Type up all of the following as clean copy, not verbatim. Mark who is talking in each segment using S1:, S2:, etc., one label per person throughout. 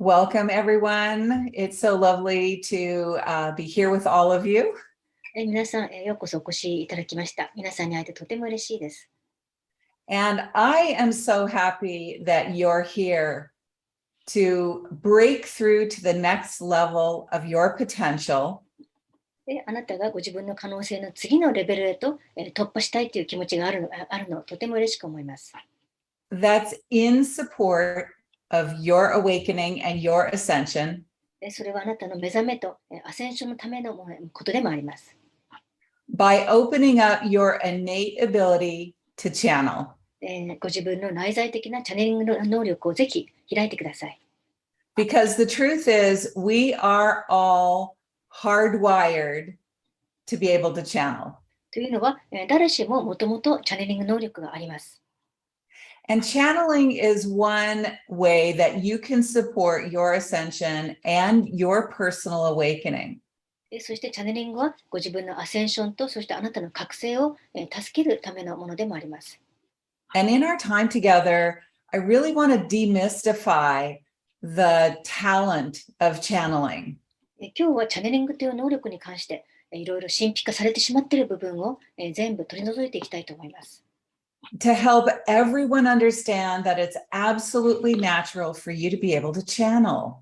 S1: Welcome, everyone. It's so lovely to be here with all of you.
S2: 皆さん、ようこそお越しいただきました。皆さんに会えてとても嬉しいです。
S1: And I am so happy that you're here to break through to the next level of your potential.
S2: あなたがご自分の可能性の次のレベルへと突破したいという気持ちがあるのをとても嬉しく思います。
S1: That's in support of your awakening and your ascension.
S2: それはあなたの目覚めとアセンションのためのことでもあります。
S1: By opening up your innate ability to channel.
S2: ご自分の内在的なチャネリングの能力をぜひ開いてください。
S1: Because the truth is, we are all hardwired to be able to channel.
S2: というのは、誰しももともとチャネリング能力があります。
S1: And channeling is one way that you can support your ascension and your personal awakening.
S2: そしてチャネリングはご自分のアセンションとそしてあなたの覚醒を助けるためのものでもあります。
S1: And in our time together, I really want to demystify the talent of channeling.
S2: 今日はチャネリングという能力に関していろいろ神秘化されてしまっている部分を全部取り除いていきたいと思います。
S1: To help everyone understand that it's absolutely natural for you to be able to channel.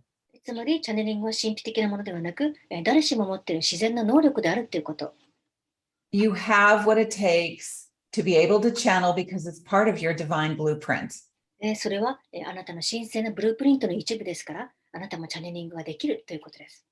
S2: つまりチャネリングは神秘的なものではなく、誰しも持っている自然な能力であるということ。
S1: You have what it takes to be able to channel because it's part of your divine blueprint.
S2: それはあなたの神聖なブループリントの一部ですから、あなたもチャネリングができるということです。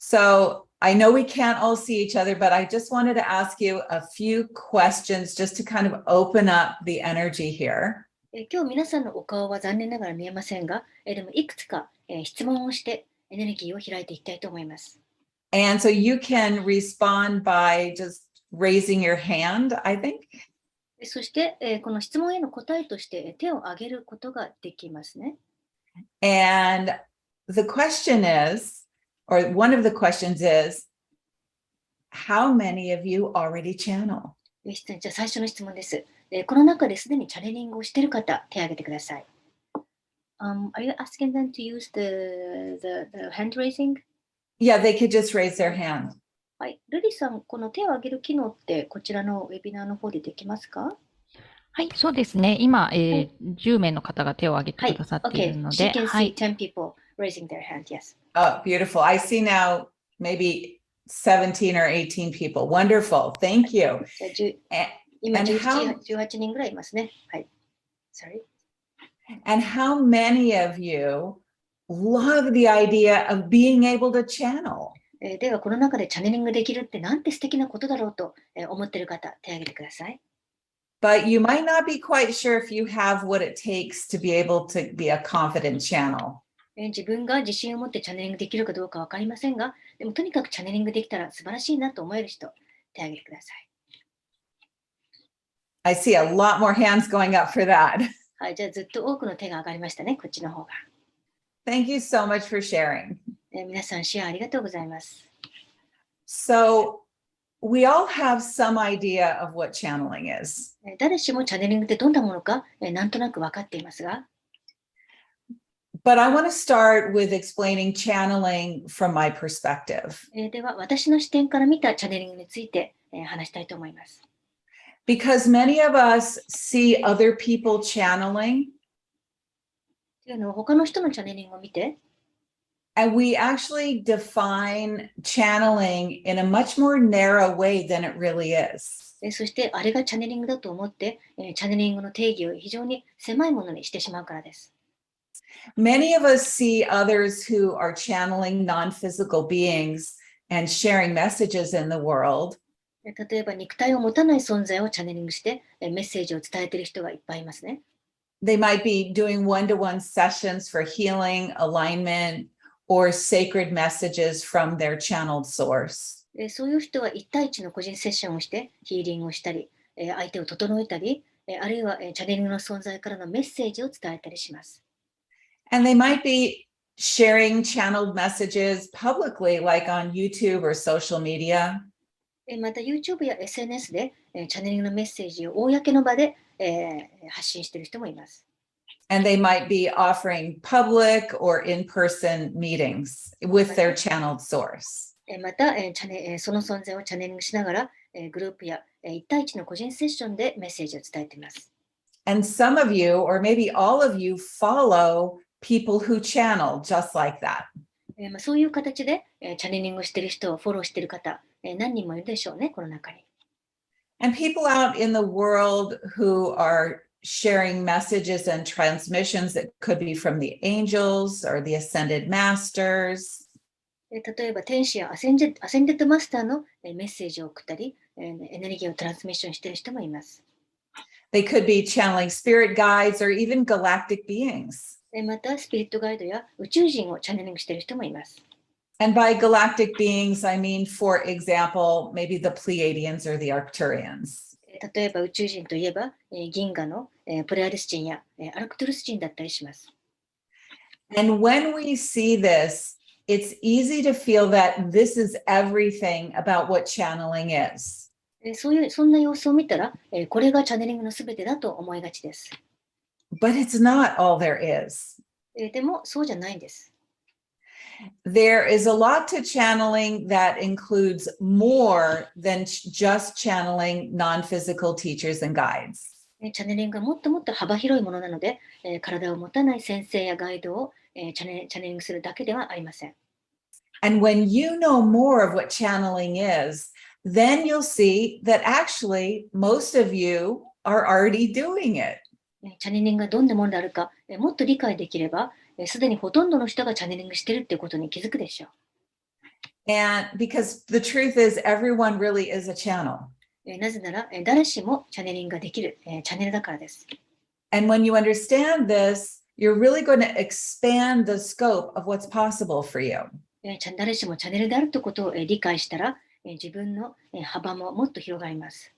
S1: So I know we can't all see each other, but I just wanted to ask you a few questions just to kind of open up the energy here.
S2: 今日皆さんのお顔は残念ながら見えませんが、でもいくつか質問をしてエネルギーを開いていきたいと思います。
S1: And so you can respond by just raising your hand, I think.
S2: そして、この質問への答えとして手を挙げることができますね。
S1: And the question is, or one of the questions is, how many of you already channel?
S2: じゃあ最初の質問です。この中ですでにチャネリングをしている方、手を挙げてください。Are you asking them to use the hand raising?
S1: Yeah, they could just raise their hand.
S2: はい。ルリさん、この手を挙げる機能ってこちらのウェビナーの方でできますか？
S3: はい、そうですね。今、10名の方が手を挙げてくださっているので、
S2: はい。Okay. She can see 10 people raising their hand. Yes.
S1: Oh, beautiful. I see now maybe 17 or 18 people. Wonderful. Thank you.
S2: 今18人ぐらいいますね。はい。Sorry.
S1: And how many of you love the idea of being able to channel?
S2: では、この中でチャネリングできるってなんて素敵なことだろうと思っている方、手を挙げてください。
S1: But you might not be quite sure if you have what it takes to be able to be a confident channel.
S2: 自分が自信を持ってチャネリングできるかどうかわかりませんが、でもとにかくチャネリングできたら素晴らしいなと思える人、手を挙げてください。
S1: I see a lot more hands going up for that.
S2: はい、じゃあずっと多くの手が上がりましたね、こっちの方が。
S1: Thank you so much for sharing.
S2: 皆さん、シェアありがとうございます。
S1: So, we all have some idea of what channeling is.
S2: 誰しもチャネリングってどんなものか、なんとなく分かっていますが、
S1: But I want to start with explaining channeling from my perspective.
S2: では、私の視点から見たチャネリングについて、話したいと思います。
S1: Because many of us see other people channeling.
S2: というのは、他の人のチャネリングを見て、
S1: And we actually define channeling in a much more narrow way than it really is.
S2: そして、あれがチャネリングだと思って、チャネリングの定義を非常に狭いものにしてしまうからです。
S1: Many of us see others who are channeling non-physical beings and sharing messages in the world.
S2: 例えば、肉体を持たない存在をチャネリングして、メッセージを伝えている人がいっぱいいますね。
S1: They might be doing one-to-one sessions for healing, alignment, or sacred messages from their channeled source.
S2: そういう人は1対1の個人セッションをしてヒーリングをしたり、相手を整えたり、あるいはチャネリングの存在からのメッセージを伝えたりします。
S1: And they might be sharing channeled messages publicly, like on YouTube or social media.
S2: また YouTube や SNS でチャネリングのメッセージを公の場で発信している人もいます。
S1: And they might be offering public or in-person meetings with their channeled source.
S2: また、その存在をチャネリングしながら、グループや1対1の個人セッションでメッセージを伝えています。
S1: And some of you, or maybe all of you, follow people who channel just like that.
S2: そういう形で、チャネリングをしている人をフォローしている方、何人もいるでしょうね、この中に。
S1: And people out in the world who are sharing messages and transmissions that could be from the angels or the ascended masters.
S2: 例えば天使やアセンデッドマスターのメッセージを送ったり、エネルギーをトランスミッションしている人もいます。
S1: They could be channeling spirit guides or even galactic beings.
S2: またスピリットガイドや宇宙人をチャネリングしている人もいます。
S1: And by galactic beings, I mean, for example, maybe the Pleiadians or the Arcturians.
S2: 例えば宇宙人といえば、銀河のプレアデス人やアラクトゥルス人だったりします。
S1: And when we see this, it's easy to feel that this is everything about what channeling is.
S2: そんな様子を見たら、これがチャネリングのすべてだと思いがちです。
S1: But it's not all there is.
S2: でもそうじゃないんです。
S1: There is a lot to channeling that includes more than just channeling non-physical teachers and guides.
S2: チャネリングはもっともっと幅広いものなので、体を持たない先生やガイドを、チャネリングするだけではありません。
S1: And when you know more of what channeling is, then you'll see that actually most of you are already doing it.
S2: チャネリングがどんなものであるか、もっと理解できれば、すでにほとんどの人がチャネリングしているということに気づくでしょう。
S1: And because the truth is, everyone really is a channel.
S2: なぜなら、誰しもチャネリングができる、チャネルだからです。
S1: And when you understand this, you're really going to expand the scope of what's possible for you.
S2: 誰しもチャネルであるということを理解したら、自分の幅ももっと広がります。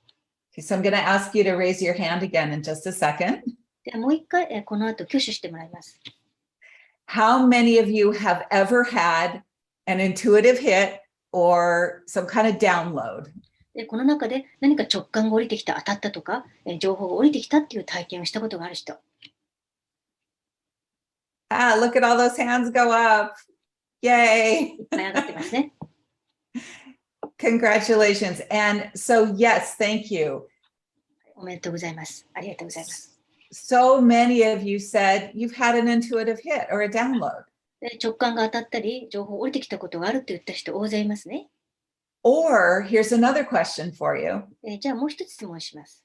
S1: Okay, so I'm going to ask you to raise your hand again in just a second.
S2: ではもう一回、この後挙手してもらいます。
S1: How many of you have ever had an intuitive hit or some kind of download?
S2: この中で何か直感が降りてきた、当たったとか、情報が降りてきたっていう体験をしたことがある人。
S1: Look at all those hands go up. Yay.
S2: いっぱい上がってますね。
S1: Congratulations. And so, yes, thank you.
S2: おめでとうございます。ありがとうございます。
S1: So many of you said you've had an intuitive hit or a download.
S2: 直感が当たったり、情報降りてきたことがあると言った人大勢いますね。
S1: Or here's another question for you.
S2: じゃあもう一つ質問します。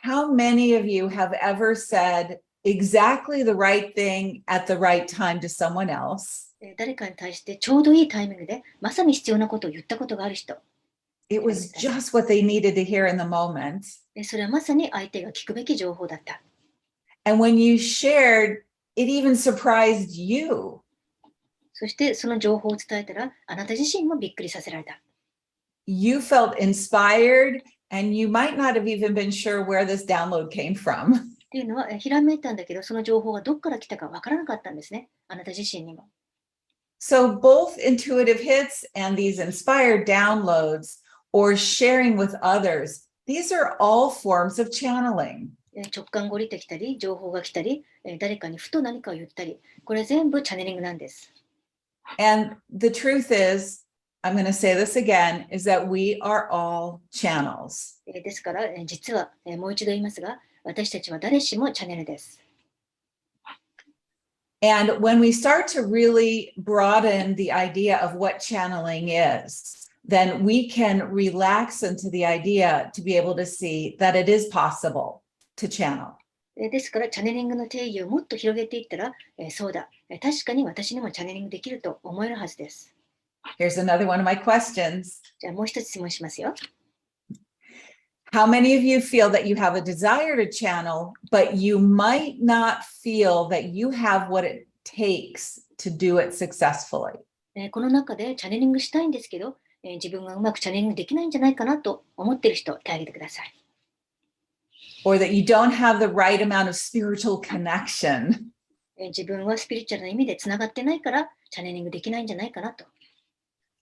S1: How many of you have ever said exactly the right thing at the right time to someone else?
S2: 誰かに対してちょうどいいタイミングでまさに必要なことを言ったことがある人。
S1: It was just what they needed to hear in the moment.
S2: それはまさに相手が聞くべき情報だった。
S1: And when you shared, it even surprised you.
S2: そしてその情報を伝えたら、あなた自身もびっくりさせられた。
S1: You felt inspired, and you might not have even been sure where this download came from.
S2: っていうのは、ひらめいたんだけど、その情報がどこから来たかわからなかったんですね。あなた自身にも。
S1: So both intuitive hits and these inspired downloads or sharing with others, these are all forms of channeling.
S2: 直感が降りてきたり、情報が来たり、誰かにふと何かを言ったり、これ全部チャネリングなんです。
S1: And the truth is, I'm going to say this again, is that we are all channels.
S2: ですから、実は、もう一度言いますが、私たちは誰しもチャネルです。
S1: And when we start to really broaden the idea of what channeling is, then we can relax into the idea to be able to see that it is possible to channel.
S2: ですから、チャネリングの定義をもっと広げていったら、そうだ、確かに私にもチャネリングできると思えるはずです。
S1: Here's another one of my questions.
S2: じゃあもう一つ質問しますよ。
S1: How many of you feel that you have a desire to channel, but you might not feel that you have what it takes to do it successfully?
S2: この中でチャネリングしたいんですけど、自分がうまくチャネリングできないんじゃないかなと思っている人、手を挙げてください。
S1: Or that you don't have the right amount of spiritual connection.
S2: 自分はスピリチュアルな意味でつながってないから、チャネリングできないんじゃないかなと。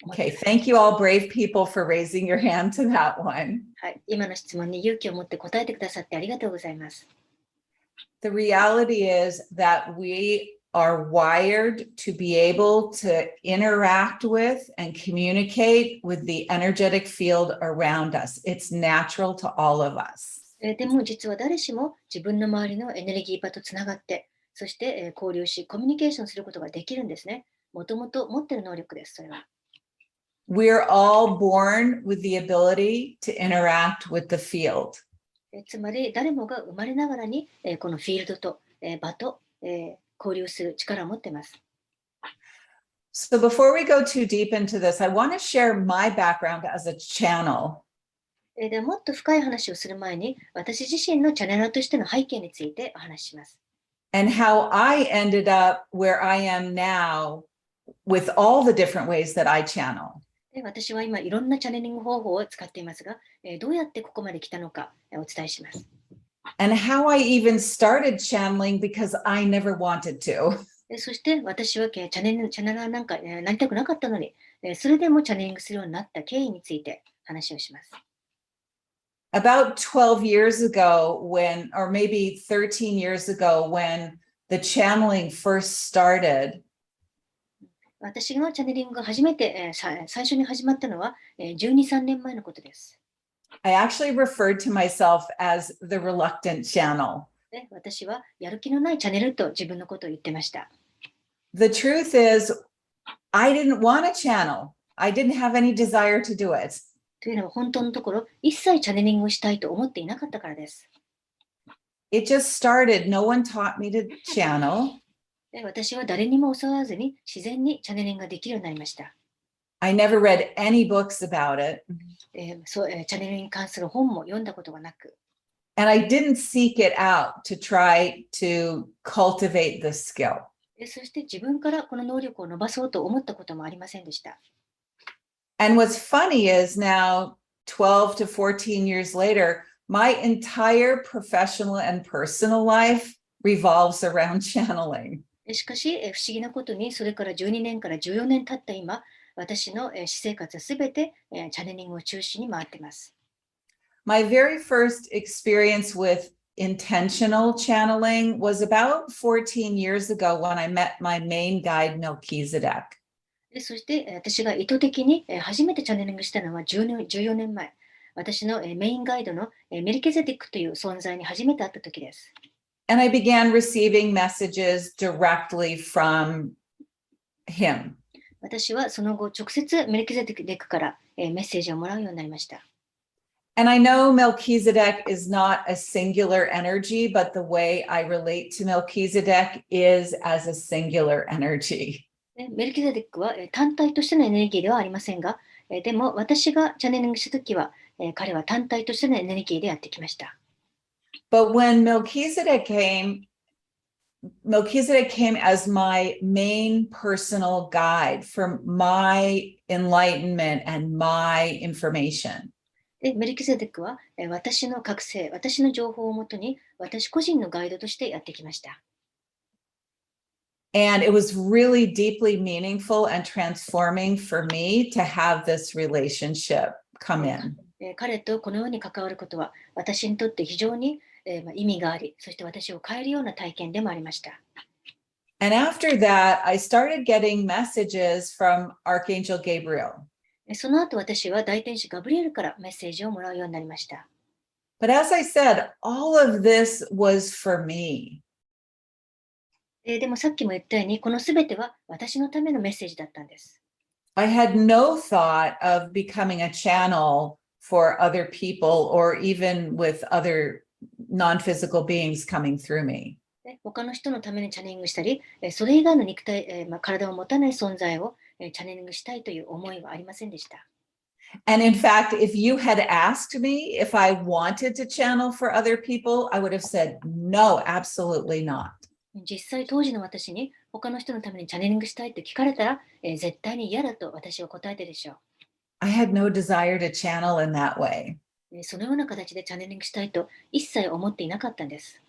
S1: Okay, thank you all brave people for raising your hand to that one.
S2: はい、今の質問に勇気を持って答えてくださってありがとうございます。
S1: The reality is that we are wired to be able to interact with and communicate with the energetic field around us. It's natural to all of us.
S2: でも実は誰しも自分の周りのエネルギー場とつながって、そして交流し、コミュニケーションすることができるんですね。もともと持っている能力です、それは。
S1: We're all born with the ability to interact with the field.
S2: つまり誰もが生まれながらにこのフィールドと場と交流する力を持っています。
S1: So before we go too deep into this, I want to share my background as a channel.
S2: でもっと深い話をする前に、私自身のチャネラーとしての背景についてお話しします。
S1: And how I ended up where I am now with all the different ways that I channel.
S2: で私は今いろんなチャネリング方法を使っていますが、どうやってここまで来たのかお伝えします。
S1: And how I even started channeling because I never wanted to.
S2: そして私はチャネラーなんかなりたくなかったのに、それでもチャネリングするようになった経緯について話をします。
S1: About 12 years ago when, or maybe 13 years ago when the channeling first started,
S2: 私のチャネリングが初めて、最初に始まったのは、12、3年前のことです。
S1: I actually referred to myself as the reluctant channel.
S2: で私はやる気のないチャネルと自分のことを言ってました。
S1: The truth is, I didn't want to channel. I didn't have any desire to do it.
S2: というのは本当のところ、一切チャネリングをしたいと思っていなかったからです。
S1: It just started. No one taught me to channel.
S2: で私は誰にも教わらずに自然にチャネリングができるようになりました。
S1: I never read any books about it.
S2: チャネリングに関する本も読んだことがなく、
S1: And I didn't seek it out to try to cultivate this skill.
S2: そして自分からこの能力を伸ばそうと思ったこともありませんでした。
S1: And what's funny is now, 12 to 14 years later, my entire professional and personal life revolves around channeling.
S2: しかし、不思議なことに、それから12年から14年経った今、私の私生活はすべてチャネリングを中心に回っています。
S1: My very first experience with intentional channeling was about 14 years ago when I met my main guide, Melchizedek.
S2: そして私が意図的に初めてチャネリングしたのは14年前。私のメインガイドのメルキゼディックという存在に初めて会った時です。
S1: And I began receiving messages directly from him.
S2: 私はその後直接メルキゼディックからメッセージをもらうようになりました。
S1: And I know Melchizedek is not a singular energy, but the way I relate to Melchizedek is as a singular energy.
S2: メルキゼディックは単体としてのエネルギーではありませんが、でも私がチャネリングしたときは、彼は単体としてのエネルギーでやってきました。
S1: But when Melchizedek came as my main personal guide for my enlightenment and my information.
S2: でメルキゼデックは私の覚醒、私の情報をもとに私個人のガイドとしてやってきました。
S1: And it was really deeply meaningful and transforming for me to have this relationship come in.
S2: 彼とこのように関わることは私にとって非常に意味があり、そして私を変えるような体験でもありました。
S1: And after that, I started getting messages from Archangel Gabriel.
S2: その後私は大天使ガブリエルからメッセージをもらうようになりました。
S1: But as I said, all of this was for me.
S2: でもさっきも言ったように、このすべては私のためのメッセージだったんです。
S1: I had no thought of becoming a channel for other people or even with other non-physical beings coming through me.
S2: 他の人のためにチャネリングしたり、それ以外の肉体、体を持たない存在をチャネリングしたいという思いはありませんでした。
S1: And in fact, if you had asked me if I wanted to channel for other people, I would have said, no, absolutely not.
S2: 実際当時の私に他の人のためにチャネリングしたいと聞かれたら、絶対に嫌だと私は答えたでしょう。
S1: I had no desire to channel in that way.
S2: そのような形でチャネリングしたいと一切思っていなかったんです。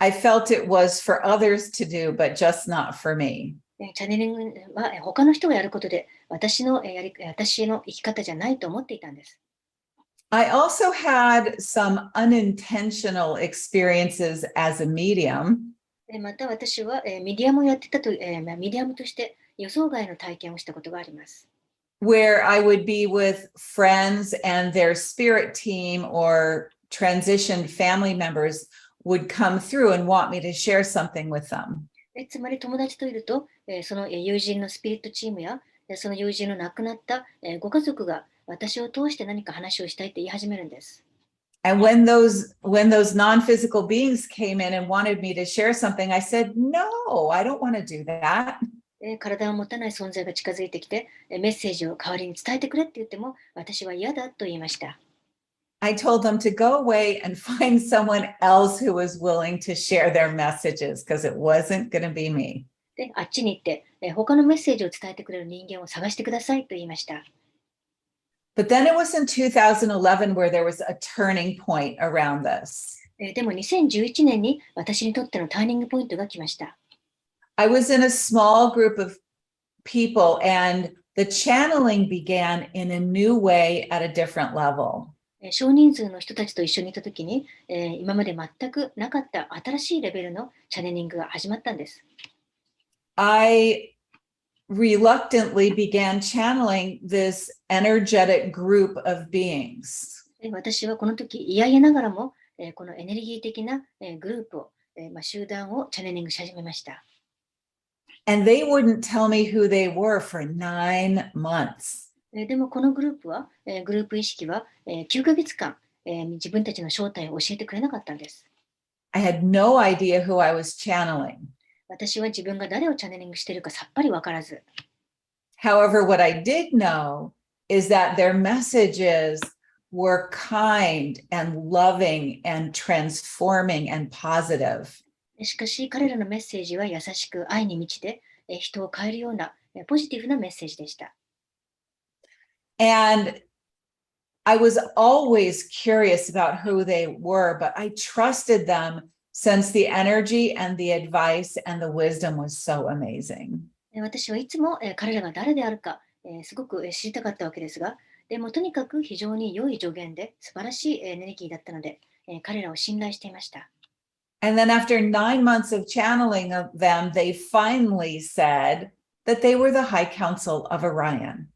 S1: I felt it was for others to do, but just not for me.
S2: チャネリングは他の人がやることで私の生き方じゃないと思っていたんです。
S1: I also had some unintentional experiences as a medium
S2: また私は、ミディアムをやってたと、ミディアムとして予想外の体験をしたことがあります。
S1: where I would be with friends and their spirit team or transitioned family members would come through and want me to share something with them.
S2: つまり友達といると、その友人のスピリットチームやその友人の亡くなったご家族が私を通して何か話をしたいって言い始めるんです。
S1: And when those non-physical beings came in and wanted me to share something, I said, no, I don't want to do that.
S2: 体を持たない存在が近づいてきて、メッセージを代わりに伝えてくれって言っても、私は嫌だと言いました。
S1: I told them to go away and find someone else who was willing to share their messages because it wasn't going to be me.
S2: で、あっちに行って、他のメッセージを伝えてくれる人間を探してくださいと言いました。
S1: But then it was in 2011 where there was a turning point around this.
S2: でも2011年に私にとってのターニングポイントが来ました。
S1: I was in a small group of people and the channeling began in a new way at a different level.
S2: 少人数の人たちと一緒にいたときに、今まで全くなかった新しいレベルのチャネリングが始まったんです。
S1: I reluctantly began channeling this energetic group of beings.
S2: 私はこの時嫌々ながらも、このエネルギー的な、グループを、集団をチャネリングし始めました。
S1: And they wouldn't tell me who they were for 9 months.
S2: でもこのグループは、グループ意識は、9ヶ月間、自分たちの正体を教えてくれなかったんです。
S1: I had no idea who I was channeling.
S2: 私は自分が誰をチャネリングしているかさっぱりわからず。
S1: However, what I did know is that their messages were kind and loving and transforming and positive.
S2: しかし彼らのメッセージは優しく愛に満ちて、人を変えるようなポジティブなメッセージでした。
S1: And I was always curious about who they were, but I trusted them since the energy and the advice and the wisdom was so amazing.
S2: 私はいつも彼らが誰であるかすごく知りたかったわけですが、でもとにかく非常に良い助言で素晴らしいエネルギーだったので、彼らを信頼していました。
S1: And then after 9 months of channeling of them, they finally said that they were the High Council of Orion.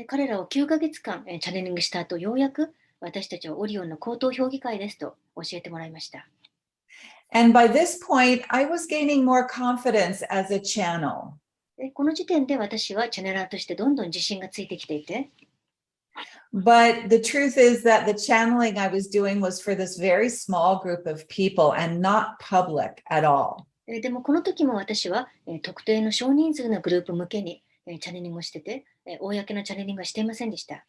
S2: 彼らを9ヶ月間チャネリングした後、ようやく私たちはオリオンの高等評議会ですと教えてもらいました。
S1: And by this point, I was gaining more confidence as a channel.
S2: この時点で私はチャネラーとしてどんどん自信がついてきていて、
S1: But the truth is that the channeling I was doing was for this very small group of people and not public at all.
S2: でもこの時も私は特定の少人数のグループ向けにチャネリングをしてて、公なチャネリングはしていませんでした。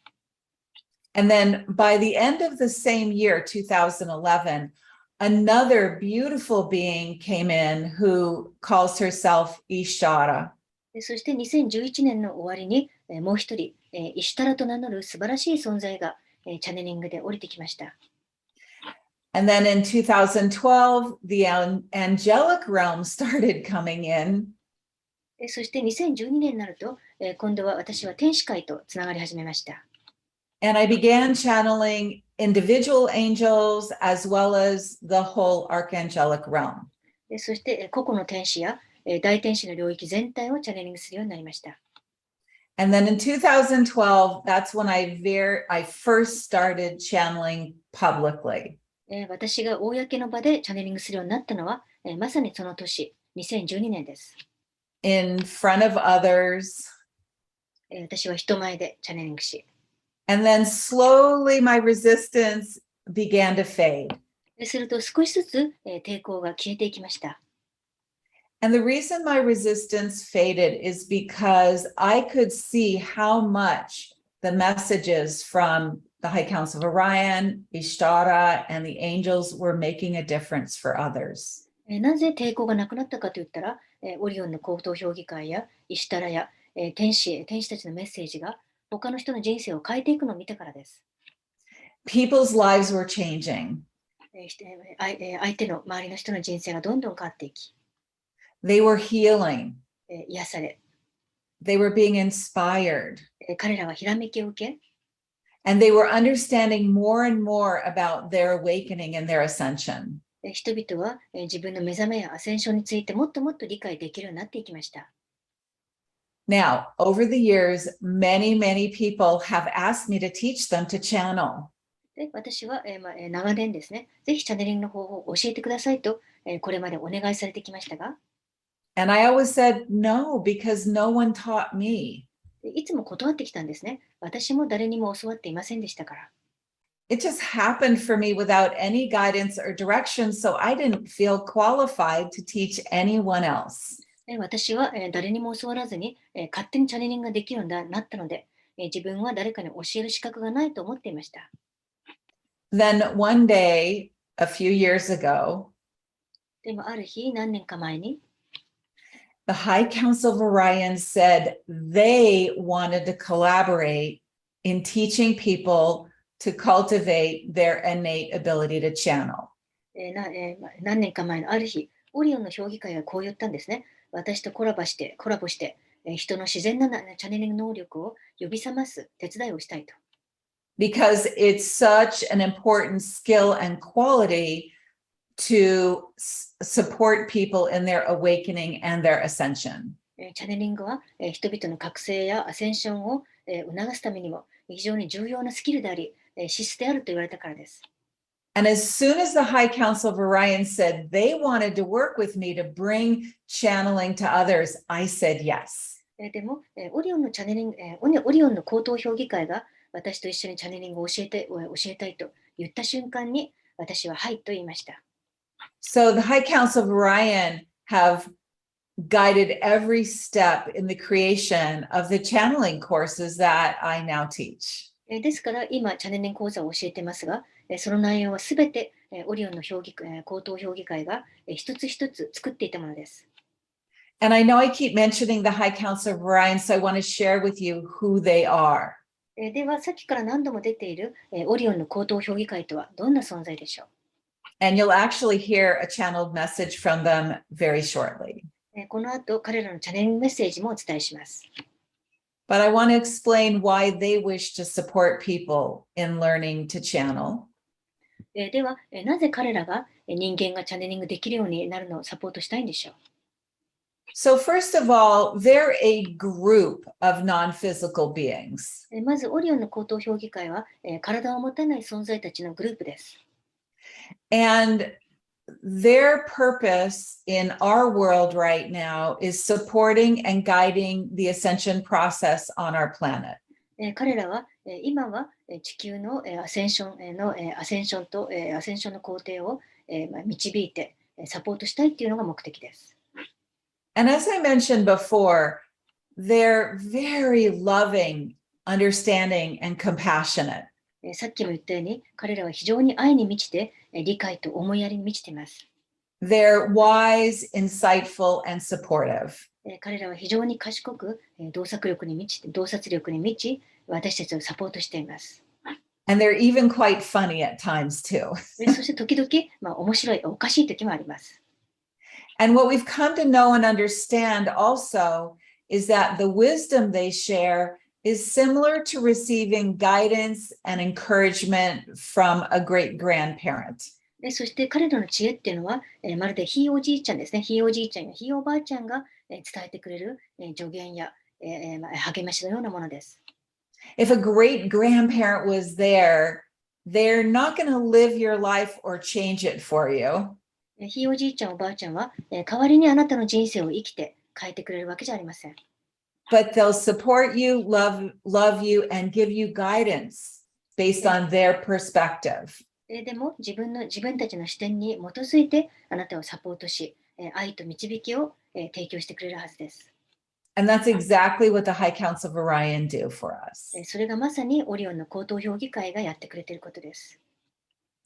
S1: And then by the end of the same year, 2011, another beautiful being came in who calls herself Ishara.
S2: そして2011年の終わりにもう一人、イシュタラと名乗る素晴らしい存在がチャネリングで降りてきました。
S1: And then in 2012, the angelic realm started coming in.
S2: そして2012年になると、今度は私は天使界とつながり始めました。
S1: And I began channeling individual angels as well as the whole archangelic realm.
S2: そして個々の天使や大天使の領域全体をチャネリングするようになりました。
S1: And then in 2012, that's when I first started channeling publicly.
S2: 私が公の場でチャネリングするようになったのは、まさにその年、2012年です。
S1: In front of others.
S2: 私は人前でチャネリングし。
S1: And then slowly my resistance began to fade.
S2: すると少しずつ抵抗が消えていきました。
S1: And the reason my resistance faded is because I could see how much the messages from the High Council of Orion, Ishtara, and the angels were making a difference for others.
S2: なぜ抵抗がなくなったかといったら、オリオンの高等評議会やイシュタラや天使たちのメッセージが他の人の人生を変えていくのを見たからです。
S1: People's lives were changing.
S2: 相手の周りの人の人生がどんどん変わっていき、
S1: They were healing.
S2: 癒され、
S1: They were being inspired.
S2: 彼らはひらめきを受け、
S1: And they were understanding more and more about their awakening and their ascension.
S2: 人々は自分の目覚めやアセンションについてもっともっと理解できるようになっていきました。
S1: Now, over the years, many people have asked me to teach them to channel.
S2: で私は長年ですね、ぜひチャネリングの方法を教えてくださいとこれまでお願いされてきましたが、
S1: And I always said no, because no one taught me.
S2: いつも断ってきたんですね。私も誰にも教わっていませんでしたから。
S1: It just happened for me without any guidance or direction, so I didn't feel qualified to teach anyone else.
S2: 私は誰にも教わらずに勝手にチャネリングができるようになったので、自分は誰かに教える資格がないと思っていました。
S1: Then one day, a few years ago,
S2: でもある日、何年か前に、
S1: the High Council of Orion said they wanted to collaborate in teaching people to cultivate their innate ability to channel.
S2: 何年か前のある日、オリオンの評議会がこう言ったんですね。私とコラボして、人の自然なチャネリング能力を呼び覚ます手伝いをしたいと。
S1: Because it's such an important skill and quality to support people in their awakening and their ascension.
S2: チャネリングは人々の覚醒やアセンションを促すためにも非常に重要なスキルであり、資質であると言われたからです。
S1: And as soon as the High Council of Orion said they wanted to work with me to bring channeling to others, I said yes.
S2: でも、オリオンのチャネリング、オリオンの高等評議会が私と一緒にチャネリングを教えたいと言った瞬間に、私ははいと言いました。
S1: So the High Council of Orion have guided every step in the creation of the channeling courses that I now teach.
S2: ですから、今、チャネリング講座を教えていますが、その内容はすべてオリオンの高等評議会が一つ一つ作っていたものです。
S1: And I know I keep mentioning the High Council of Orion, so I want to share with you who they are.
S2: では、さっきから何度も出ているオリオンの高等評議会とはどんな存在でしょう？
S1: And you'll actually hear a channeled message from them very shortly.
S2: この後、彼らのチャネリングメッセージもお伝えします。
S1: But I want to explain why they wish to support people in learning to channel.
S2: では、なぜ彼らが人間がチャネリングできるようになるのをサポートしたいんでしょう？
S1: So first of all, they're a group of non-physical beings.
S2: まず、オリオンの高等評議会は体を持たない存在たちのグループです。
S1: And their purpose in our world right now is supporting and guiding the ascension process on our planet.
S2: 彼らは今は地球のアセンションの工程を導いてサポートしたいというのが目的です。
S1: And as I mentioned before, they're very loving, understanding, and compassionate.
S2: さっきも言ったように、彼らは非常に愛に満ちて、理解と思いやりに満ちています。
S1: They're wise, insightful, and supportive.
S2: 彼らは非常に賢く、洞察力に満ち、私たちをサポートしています。
S1: And they're even quite funny at times too.
S2: そして時々、面白い、おかしい時もあります。
S1: And what we've come to know and understand also is that the wisdom they share is similar to receiving guidance and encouragement from a great grandparent.
S2: そして彼らの知恵っていうのは、まるでひいおじいちゃんですね。ひいおじいちゃんやひいおばあちゃんが、伝えてくれる、助言や、励ましのようなものです。
S1: If a great grandparent was there, they're not going to live your life or change it for you.
S2: ひいおじいちゃんおばあちゃんは、代わりにあなたの人生を生きて変えてくれるわけじゃありません。
S1: But they'll support you, love you, and give you guidance based on their perspective.
S2: でも自分たちの視点に基づいてあなたをサポートし、愛と導きを提供してくれるはずです。
S1: And that's exactly what the High Council of Orion do for us.
S2: それがまさにオリオンの高等評議会がやってくれていることです。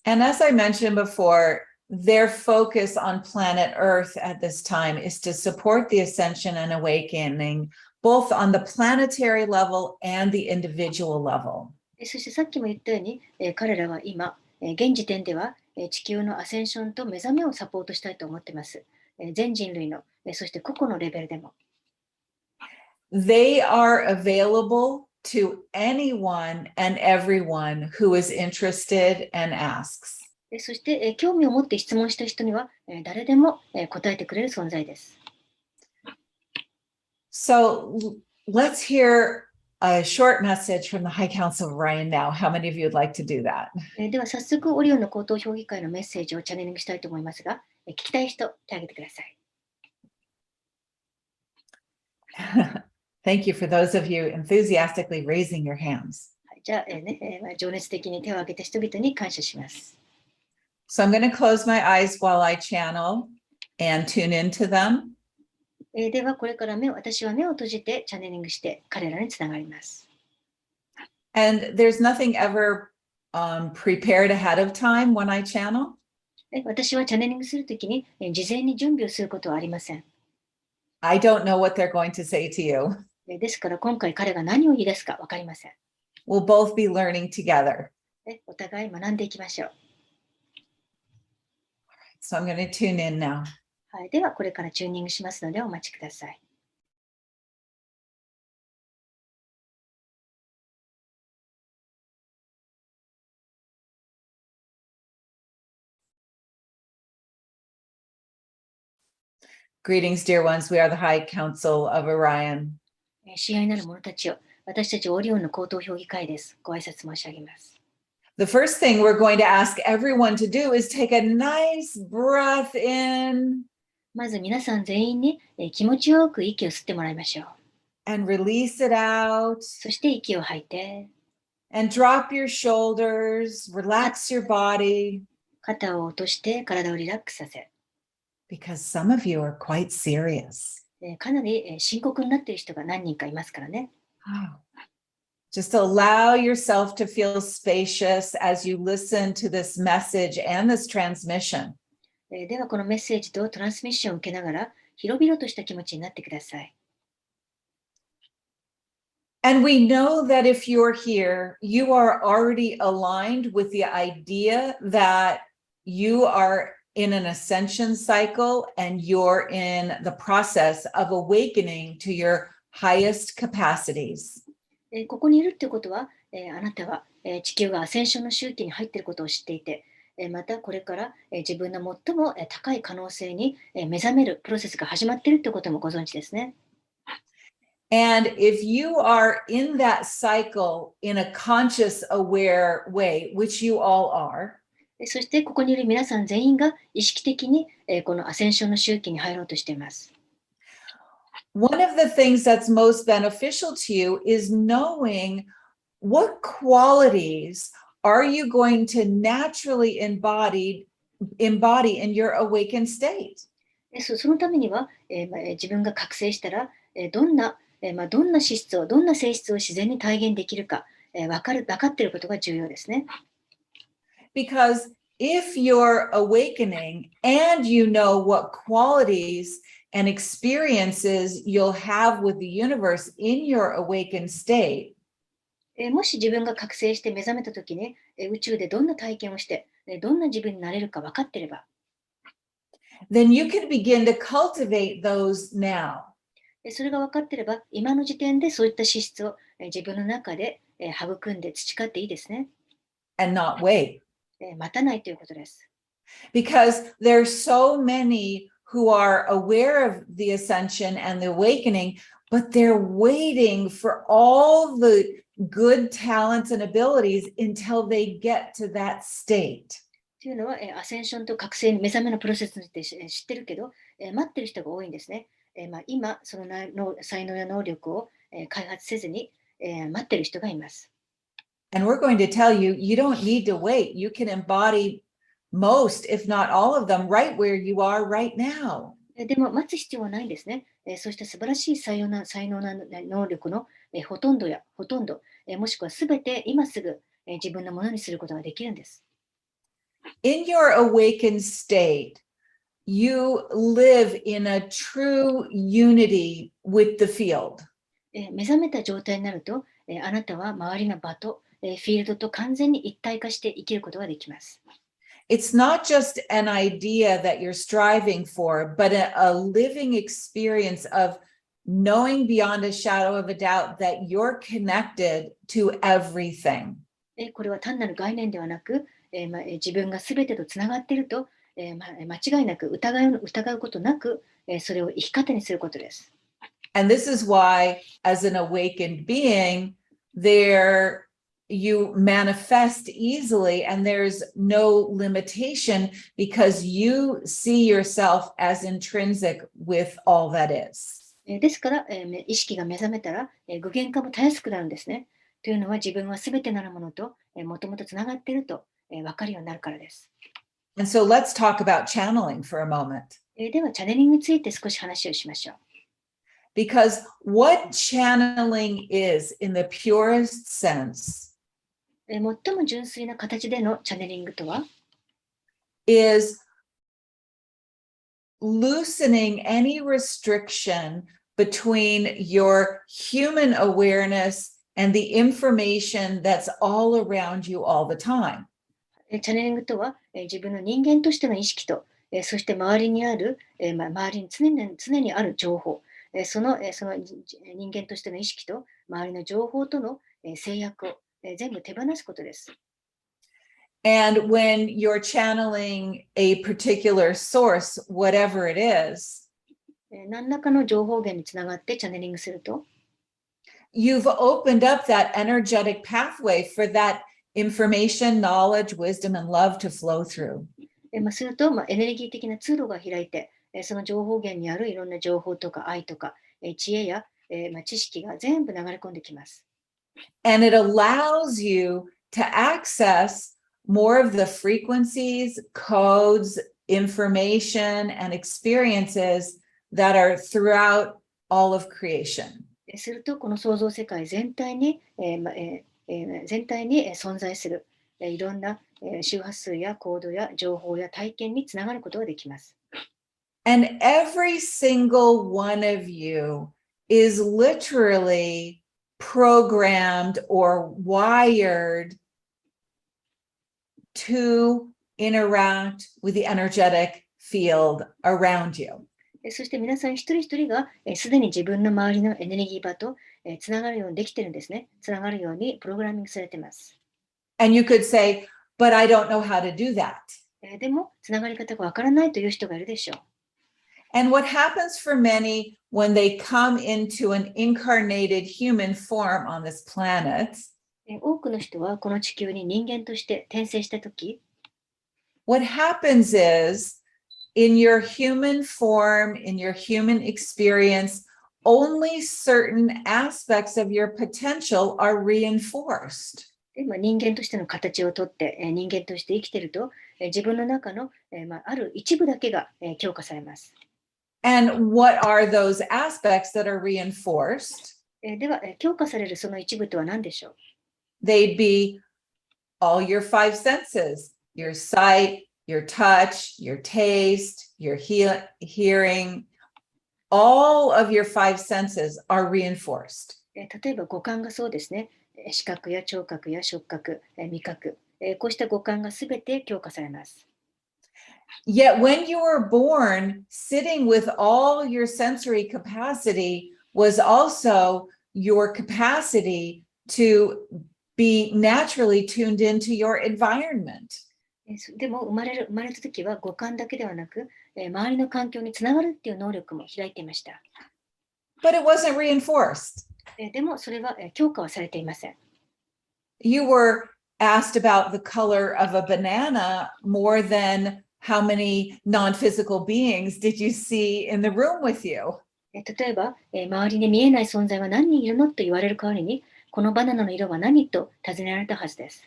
S1: And as I mentioned before, their focus on planet Earth at this time is to support the ascension and awakening, both on the planetary level and the individual level.
S2: そしてさっきも言ったように、彼らは今、現時点では地球のアセンションと目覚めをサポートしたいと思っています。全人類の、そして個々のレベルでも。
S1: They are available to anyone and everyone who is interested and asks.
S2: そして、興味を持って質問した人には、誰でも、答えてくれる存在です。
S1: So let's hear a short message from the High Council of Orion now. How many of you would like to do that?
S2: では早速、オリオンの高等評議会のメッセージをチャネリングしたいと思いますが、聞きたい人、手を挙げてください。
S1: Thank you for those of you enthusiastically raising your hands.
S2: じゃあ、情熱的に手を挙げた人々に感謝します。
S1: So I'm going to close my eyes while I channel and tune into them.
S2: では、これから私は目を閉じてチャネリングして彼らにつながります。
S1: And there's nothing ever prepared ahead of time when I channel.
S2: 私はチャネリングするときに事前に準備をすることはありません。
S1: I don't know what they're going to say to you.
S2: ですから今回彼が何を言い出すか分かりません。
S1: We'll both be learning together.
S2: お互い学んでいきましょう。
S1: So I'm going to tune in now.
S2: はい、ではこれからチューニングしますのでお待ちください。
S1: Greetings, dear ones. We are the High Council of Orion.
S2: 親愛なる者たちよ、私たちオリオンの高等評議会です。ご挨拶申し上げます。
S1: The first thing we're going to ask everyone to do is take a nice breath in
S2: まず皆さん全員に気持ちよく息を吸ってもらいましょう。
S1: and release it out
S2: そして息を吐いて、
S1: and drop your shoulders, relax your body
S2: 肩を落として体をリラックスさせ、
S1: because some of you are quite serious.
S2: かなり深刻になっている人が何人かいますからね。
S1: Just allow yourself to feel spacious as you listen to this message and this transmission.
S2: ではこのメッセージとトランスミッションを受けながら広々とした気持ちになってください。
S1: And we know that if you're here, you are already aligned with the idea that you are in an ascension cycle and you're in the process of awakening to your highest capacities.
S2: ここにいるってことは、あなたは地球がアセンションの周期に入っていることを知っていて、またこれから自分の最も高い可能性に目覚めるプロセスが始まっているということもご存知ですね。
S1: And if you are in that cycle in a conscious, aware way, which you all are,
S2: そしてここにいる皆さん全員が意識的にこのアセンションの周期に入ろうとしています。
S1: one of the things that's most beneficial to you is knowing what qualities are you going to naturally embody in your awakened state.
S2: そのためには、自分が覚醒したらどんな資質を、どんな性質を自然に体現できるか、分かっていることが重要ですね。
S1: Because if you're awakening and you know what qualities and experiences you'll have with the universe in your awakened state,
S2: もし自分が覚醒して目覚めたときに、宇宙でどんな体験をして、どんな自分になれるか分かっていれば、
S1: then you can begin to cultivate those now.
S2: それが分かっていれば、今の時点でそういった資質を自分の中で育んで培っていいですね。
S1: And not wait.
S2: 待たないということです。
S1: Because there's so many who are aware of the ascension and the awakening, but they're waiting for all the good talents and abilities until they get to that state.
S2: というのは、アセンションと覚醒に目覚めのプロセスについて知ってるけど、待ってる人が多いんですね。今、その才能や能力を開発せずに、待ってる人がいます。
S1: And we're going to tell you, you don't need to wait. You can embody most, if not all of them, right where you are right now.
S2: でも待つ必要はないんですね。そうした素晴らしい才能な能力のほとんど、もしくはすべて今すぐ自分のものにすることができるんです。
S1: In your awakened state, you live in a true unity with the field.
S2: 目覚めた状態になると、あなたは周りの場とフィールドと完全に一体化して生きることができます。
S1: It's not just an idea that you're striving for, but a living experience of knowing beyond a shadow of a doubt that you're connected to everything.
S2: これは単なる概念ではなく、自分が全てとつながっていると、間違いなく疑うことなく、それを生き方にすることです。
S1: And this is why, as an awakened being, you manifest easily and there's no limitation because you see yourself as intrinsic with all that is.
S2: ですから、意識が目覚めたら、具現化もたやすくなるんですね。というのは自分は全てなるものともともとつながっていると分かるようになるからです。
S1: And so let's talk about channeling for a moment.
S2: では、チャネリングについて少し話をしましょう。
S1: Because what channeling is in the purest sense
S2: 最も純粋な形でのチャネリングとは、
S1: is loosening any restriction between your human awareness and the information that's all around you all the time.
S2: チャネリングとは、自分の人間としての意識と、そして周りにある、周りに常にある情報、その人間としての意識と周りの情報との制約を全部手放すことです。
S1: And when you're channeling a particular source, whatever it is,
S2: 何らかの情報源につながってチャネリングすると、
S1: you've opened up that energetic pathway for that information, knowledge, wisdom, and love to flow through.
S2: すると、エネルギー的な通路が開いて、その情報源にあるいろんな情報とか愛とか、知恵や、知識が全部流れ込んできます。
S1: And it allows you to access more of the frequencies, codes, information, and experiences that are throughout all of creation.
S2: すると、この創造世界全体に存在するいろんな周波数やコードや情報や体験につながることができます。
S1: And every single one of you is literally programmed or wired to interact with the energetic field around you.
S2: そして皆さん一人一人がすでに自分の周りのエネルギー場とつながるようにできてるんですね。つながるようにプログラミングされています。
S1: And you could say, but I don't know how to do that.
S2: でも、つながり方がわからないという人がいるでしょう。
S1: And what happens for many when they come into an incarnated human form on this planet,
S2: 多くの人はこの地球に人間として転生したとき、
S1: what happens is, in your human form, in your human experience, only certain aspects of your potential are reinforced.
S2: 人間としての形をとって人間として生きていると自分の中のある一部だけが強化されます。
S1: And what are those aspects that are reinforced?
S2: では、強化されるその一部とは何でしょう？
S1: They'd be all your five senses, your sight, your touch, your taste, your hearing, all of your five senses are reinforced.
S2: 例えば五感がそうですね。視覚や聴覚や触覚、味覚、こうした五感がすべて強化されます。
S1: Yet when you were born, sitting with all your sensory capacity was also your capacity to be naturally tuned into your environment.
S2: でも生まれた時は五感だけではなく、周りの環境につながるっていう能力も開いていました。
S1: But it wasn't reinforced.
S2: でもそれは強化はされていません。
S1: You were asked about the color of a banana more than how many non-physical beings did you see in the room with you?
S2: 例えば、周りに見えない存在は何人いるのと言われる代わりに、このバナナの色は何と尋ねられたはずです。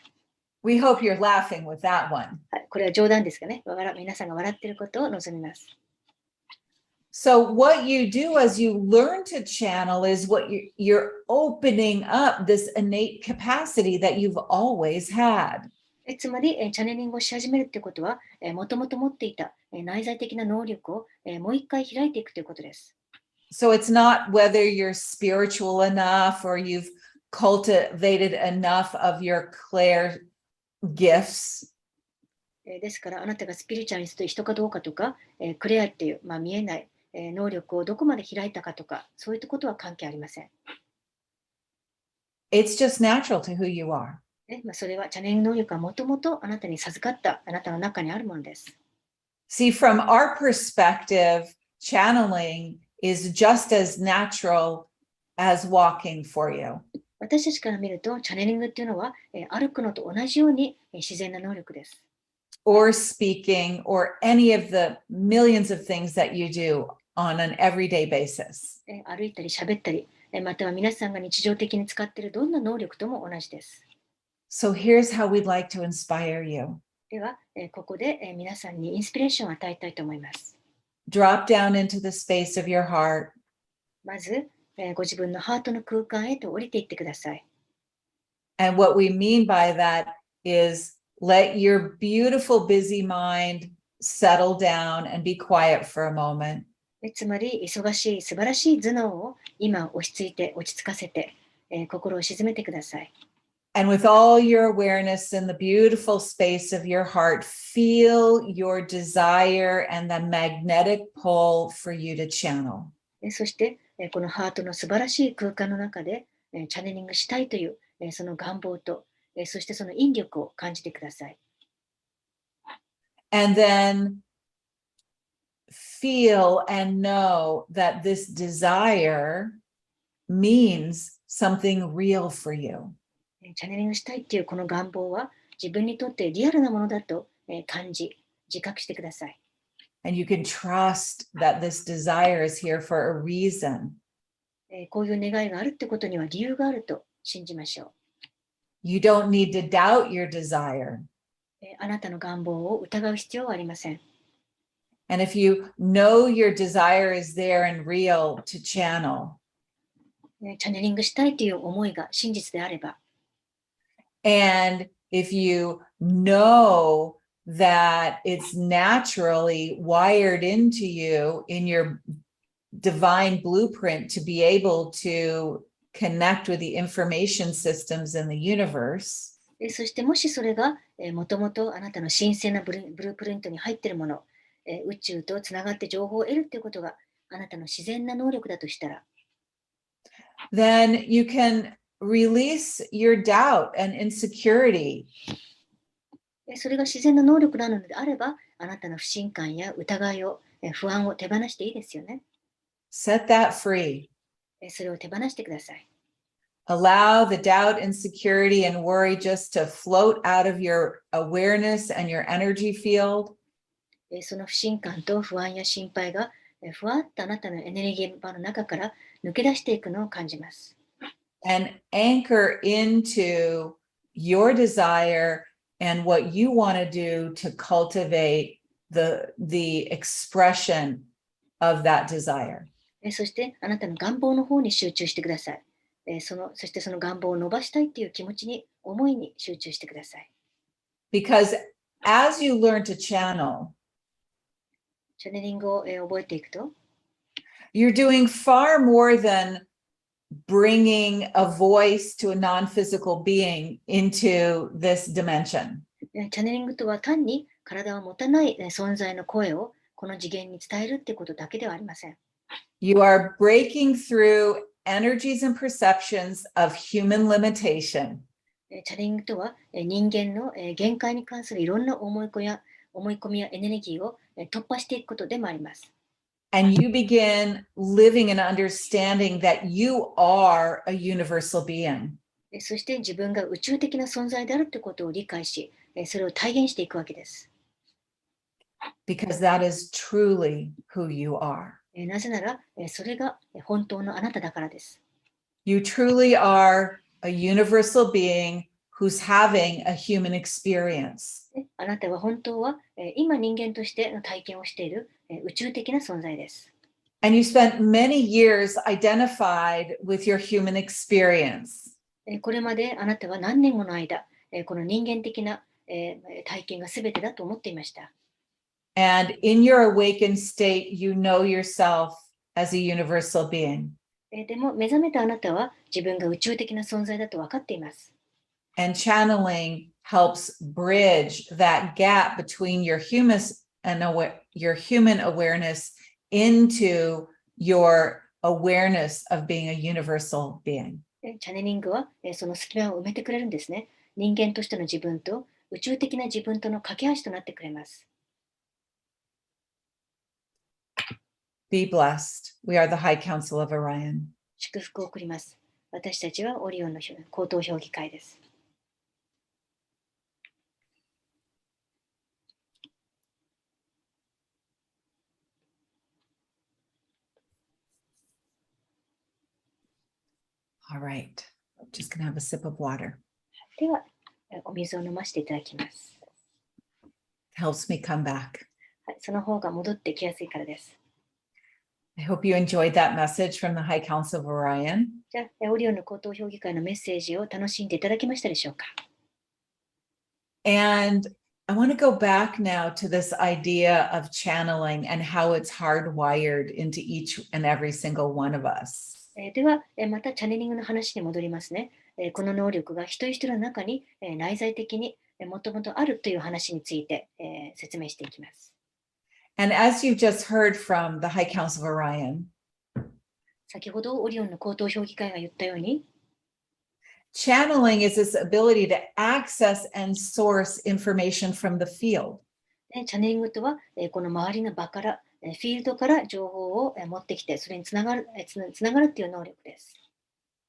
S1: We hope you're laughing with that one.
S2: はい、これは冗談ですかね。皆さんが笑っていることを望みます。
S1: So what you do as you learn to channel is you're opening up this innate capacity that you've always had.
S2: つまり、チャネリングをし始めるということは、もともと持っていた内在的な能力をもう一回開いていくということです。
S1: So it's not whether you're spiritual enough or you've cultivated enough of your clair gifts.
S2: ですから、あなたがスピリチュアルにする人かどうかとか、クレアっていう、見えない能力をどこまで開いたかとか、そういったことは関係ありません。
S1: It's just natural to who you are.
S2: それはチャネリング能力はもともとあなたに授かったあなたの中にあるものです。
S1: See, from our perspective, channeling is just as natural as walking for you.
S2: 私たちから見ると、チャネリングっていうのは、歩くのと同じように自然な能力です。
S1: Or speaking, or any of the millions of things that you do on an everyday basis.
S2: 歩いたり喋ったり、または皆さんが日常的に使っているどんな能力とも同じです。
S1: So here's how we'd like to inspire you.
S2: では、ここで皆さんにインスピレーションを与えたいと思います。
S1: Drop down into the space of your heart.
S2: まず、ご自分のハートの空間へと降りていってください。
S1: And what we mean by that is let your beautiful, busy mind settle down and be quiet for a moment.
S2: つまり、忙しい素晴らしい頭脳を今落ち着いて落ち着かせて、心を静めてください。
S1: And with all your awareness in the beautiful space of your heart, feel your desire and the magnetic pull for you to channel.
S2: そして、このハートの素晴らしい空間の中で、チャネリングしたいという、その願望と、そしてその引力を感じてください。
S1: And then feel and know that this desire means something real for you.
S2: チャネリングしたいっていうこの願望は自分にとってリアルなものだと感じ、自覚してください。
S1: And you can trust that this desire is here for a reason.
S2: こういう願いがあるってことには理由があると信じましょう。
S1: You don't need to doubt your desire.
S2: あなたの願望を疑う必要はありません。
S1: And if you know your desire is there and real to channel,
S2: チャネリングしたいという思いが真実であれば、
S1: and if you know that it's naturally wired into you in your divine blueprint to be able to connect with the information systems in the universe,
S2: そしてもしそれがもともとあなたの神聖なブループリントに入っているもの、宇宙とつながって情報を得るということがあなたの自然な能力だとしたら、
S1: then you can release your doubt and insecurity.
S2: それが自然な能力なのであれば、あなたの不信感や疑いを、不安を手放していいですよね。
S1: Set that free.
S2: それを手放してください。
S1: Allow the doubt, insecurity, and worry just to float out of your awareness and your energy field.
S2: その不信感と不安や心配がふわっとあなたのエネルギー場の中から抜け出していくのを感じます。
S1: And anchor into your desire and what you want to do to cultivate the expression of that desire.
S2: そしてあなたの願望の方に集中してください。そしてその願望を伸ばしたいという気持ちに、思いに集中してください。
S1: Because as you learn to channel,
S2: チャネリングを覚えていくと、
S1: you're doing far more than bringing a voice to a non-physical being into this dimension.
S2: チャネリングとは単に体を持たない存在の声をこの次元に伝えるってことだけではありません。
S1: You are breaking through energies and perceptions of human limitation.
S2: チャネリングとは人間の限界に関するいろんな思い込みやエネルギーを突破していくことでもあります。
S1: And you begin living and understanding that you are a universal being.
S2: そして自分が宇宙的な存在であるということを理解し、それを体現していくわけです。
S1: Because that is truly who you are.
S2: なぜなら、それが本当のあなただからです。
S1: You truly are a universal being who's having a human experience.
S2: あなたは本当は今人間としての体験をしている宇宙的な存在です。
S1: And you spent many years identified with your human experience.
S2: これまであなたは何年もの間、この人間的な体験が全てだと思っていました。
S1: And in your awakened state, you know yourself as a universal being.
S2: でも目覚めたあなたは自分が宇宙的な存在だと分かっています。
S1: And channeling helps bridge that gap between your human awareness into your awareness of being a universal being.
S2: チャネリングはその隙間を埋めてくれるんですね。人間としての自分と宇宙的な自分との架け橋となってくれます。
S1: Be blessed. We are the High Council of Orion.
S2: 祝福を送ります。私たちはオリオンの高等評議会です。
S1: All right. I'm just going to have a sip of water.
S2: では、お水を飲ませていただきます。
S1: Helps me come back.
S2: はい、その方が戻ってきやすいからです。
S1: I hope you enjoyed that message from the High Council of Orion.
S2: じゃあ、オリオンの高等評議会のメッセージを楽しんでいただけましたでしょうか。
S1: And I want to go back now to this idea of channeling and how it's hardwired into each and every single one of us.
S2: では、またチャネリングの話に戻りますね。この能力が一人一人の中に内在的にもともとあるという話について説明していきます。
S1: And as you've just heard from the High Council of Orion,
S2: 先ほどオリオンの高等評議会が言ったように、
S1: channeling is this ability to access and source information from the field.
S2: チャネリングとはこの周りの場から、フィールドから情報を持ってきて、それにつながるという能力です。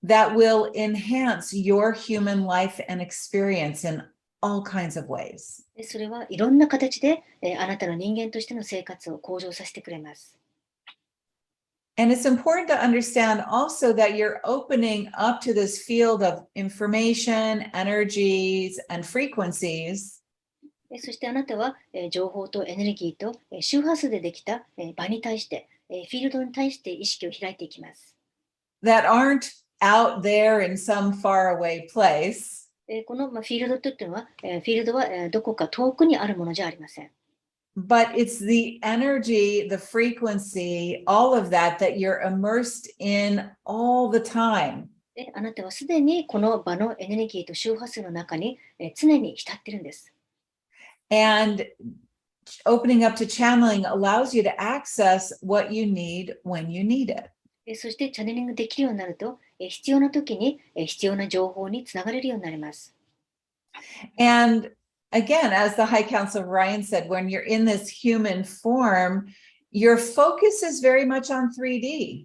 S1: That will enhance your human life and experience in all kinds of ways.
S2: それはいろんな形であなたの人間としての生活を向上させてくれます。
S1: And it's important to understand also that you're opening up to this field of information, energies, and frequencies.
S2: そしてあなたは情報とエネルギーと周波数でできた場に対して、フィールドに対して意識を開いていきます。
S1: That aren't out there in some faraway place.
S2: このフィールドというのは、フィールドはどこか遠くにあるものじゃありません。
S1: But it's the energy, the frequency, all of that you're immersed in all the time.
S2: あなたはすでにこの場のエネルギーと周波数の中に常に浸ってるんです。
S1: And opening up to channeling allows you to access what you need when you need it.
S2: そしてチャネリングできるようになると、必要な時に必要な情報につながれるようになります。
S1: And again, as the High Council of Orion said, when you're in this human form, your focus is very much on 3D.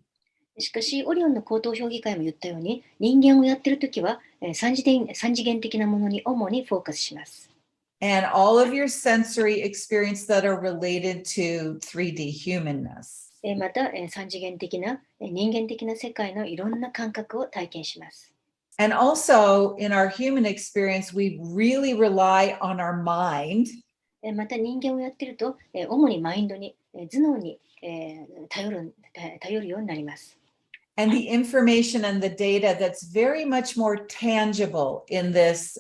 S2: しかし、オリオンの高等評議会も言ったように、人間をやっているときは三次元的なものに主にフォーカスします。
S1: And all of your sensory experience that are related to 3D humanness.
S2: また、三次元的な人間的な世界のいろんな感覚を体験します。
S1: And also in our human experience, we really rely on our mind.
S2: また人間をやっていると、主にマインドに、頭脳に頼るようになります。
S1: And the information and the data that's very much more tangible in this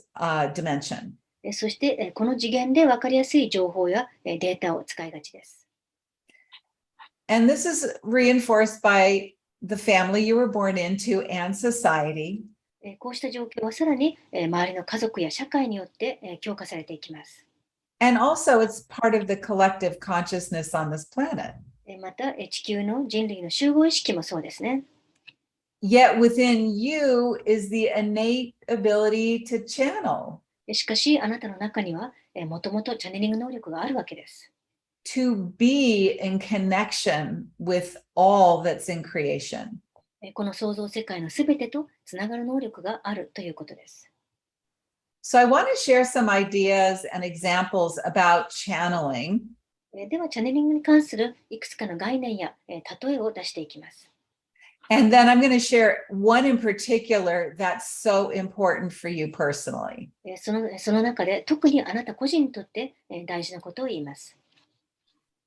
S1: dimension.
S2: そして、この次元で分かりやすい情報やデータを使いがちです。
S1: And this is reinforced by the family you were born into and society.
S2: こうした状況はさらに周りの家族や社会によって強化されていきます。
S1: And also it's part of the collective consciousness on this planet.
S2: また地球の人類の集合意識もそうですね。
S1: Yet within you is the innate ability to channel.
S2: しかしあなたの中にはもともとチャネリング能力があるわけです。
S1: To be in connection with all that's in creation.
S2: この創造世界のすべてとつながる能力があるということです。
S1: So I want to share some ideas and examples about channeling.
S2: ではチャネリングに関するいくつかの概念や例えを出していきます。
S1: And then I'm going to share one in particular that's so important for you personally.
S2: その中で特にあなた個人にとって大事なことを言います。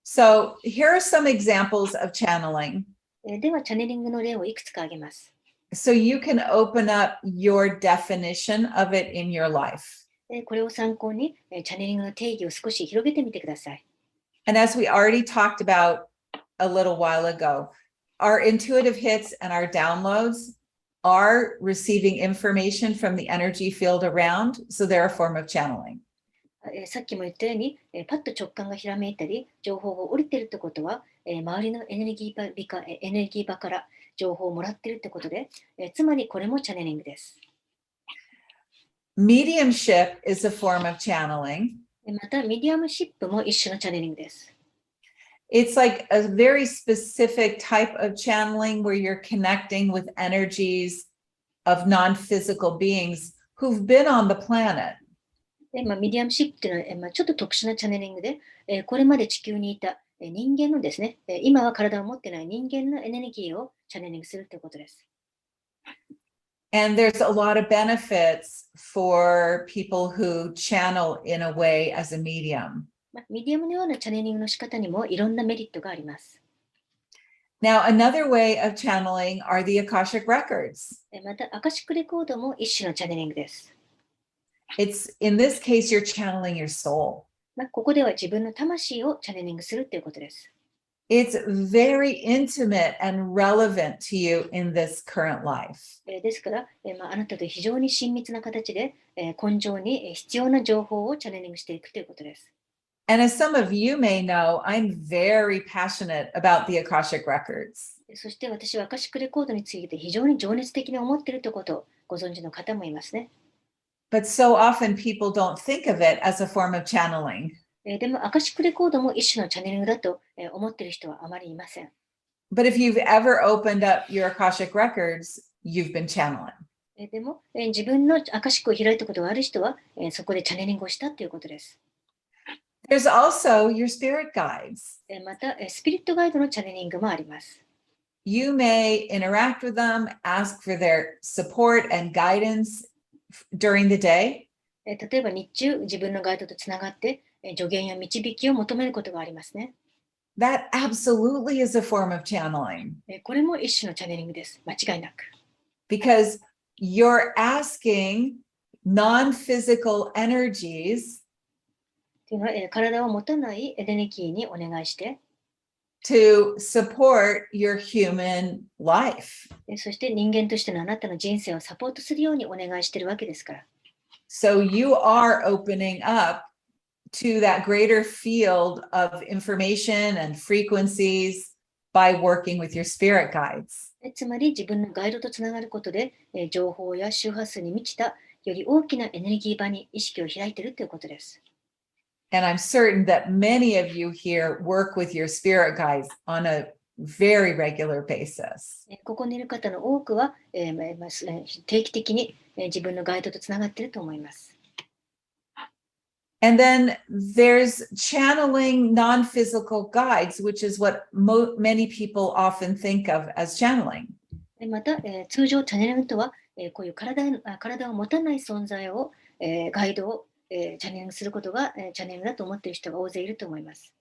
S1: So here are some examples of channeling.
S2: ではチャネリングの例をいくつか挙げます。
S1: So you can open up your definition of it in your life.
S2: これを参考にチャネリングの定義を少し広げてみてください。
S1: And as we already talked about a little while ago, our intuitive hits and our downloads are receiving information from the energy field around, so they're a form of channeling.
S2: さっきも言ったように、パッと直感がひらめいたり、情報が降りているということは、周りのエネルギー場から情報をもらっているということで、つまりこれもチャネリングです。
S1: Mediumship is a form of channeling.
S2: また、ミディアムシップも一種のチャネリングです。
S1: It's like a very specific type of channeling where you're connecting with energies of non-physical beings who've been on the planet.
S2: ミディアムシップというのは、ちょっと特殊なチャネリングで、これまで地球にいた人間のですね、今は体を持っていない人間のエネルギーをチャネリングするということです。
S1: And there's a lot of benefits for people who channel in a way as a medium.
S2: ミディアムのようなチャネリングの仕方にもいろんなメリットがあります。
S1: Now, another way of channeling are the Akashic records.
S2: また、アカシックレコードも一種のチャネリングです。
S1: It's in this case, you're channeling your soul.
S2: ここでは自分の魂をチャネリングするということです。
S1: It's very intimate and relevant to you in this current life.
S2: ですから、あなたと非常に親密な形で、根性に必要な情報をチャネリングしていくということです。
S1: And as some of you may know, I'm very passionate about the Akashic records.
S2: そして私はアカシックレコードについて非常に情熱的に思っているということをご存知の方もいますね。
S1: But so often people don't think of it as a form of channeling.
S2: でもアカシックレコードも一種のチャネリングだと思っている人はあまりいません。
S1: But if you've ever opened up your Akashic records, you've been channeling.
S2: でも自分のアカシックを開いたことがある人はそこでチャネリングをしたということです。
S1: There's also your spirit guides.
S2: また、スピリットガイドのチャネリングもあります。
S1: You may interact with them, ask for their support and guidance during the day.
S2: 例えば日中、自分のガイドとつながって助言や導きを求めることがありますね。
S1: That absolutely is a form of channeling.
S2: これも一種のチャネリングです。間違いなく。
S1: Because you're asking non-physical energies
S2: というのは、体を持たないエネルギーにお願いして、
S1: to support your human life.
S2: そして人間としてのあなたの人生をサポートするようにお願いしているわけですから。
S1: So you are opening up to that greater field of information and frequencies by working with your spirit guides.
S2: つまり自分のガイドとつながることで、情報や周波数に満ちたより大きなエネルギー場に意識を開いているということです。
S1: And I'm certain that many of you here work with your spirit guides on a very regular basis.
S2: ここにいる方の多くは、定期的に自分のガイドとつながっていると思います。
S1: And then there's channeling non-physical guides, which is what many people often think of as channeling.
S2: また、通常チャネリングとは、こういう体を持たない存在を、ガイドを、チャネリングすることが、チャネリングだと思っている人が大勢いると思います。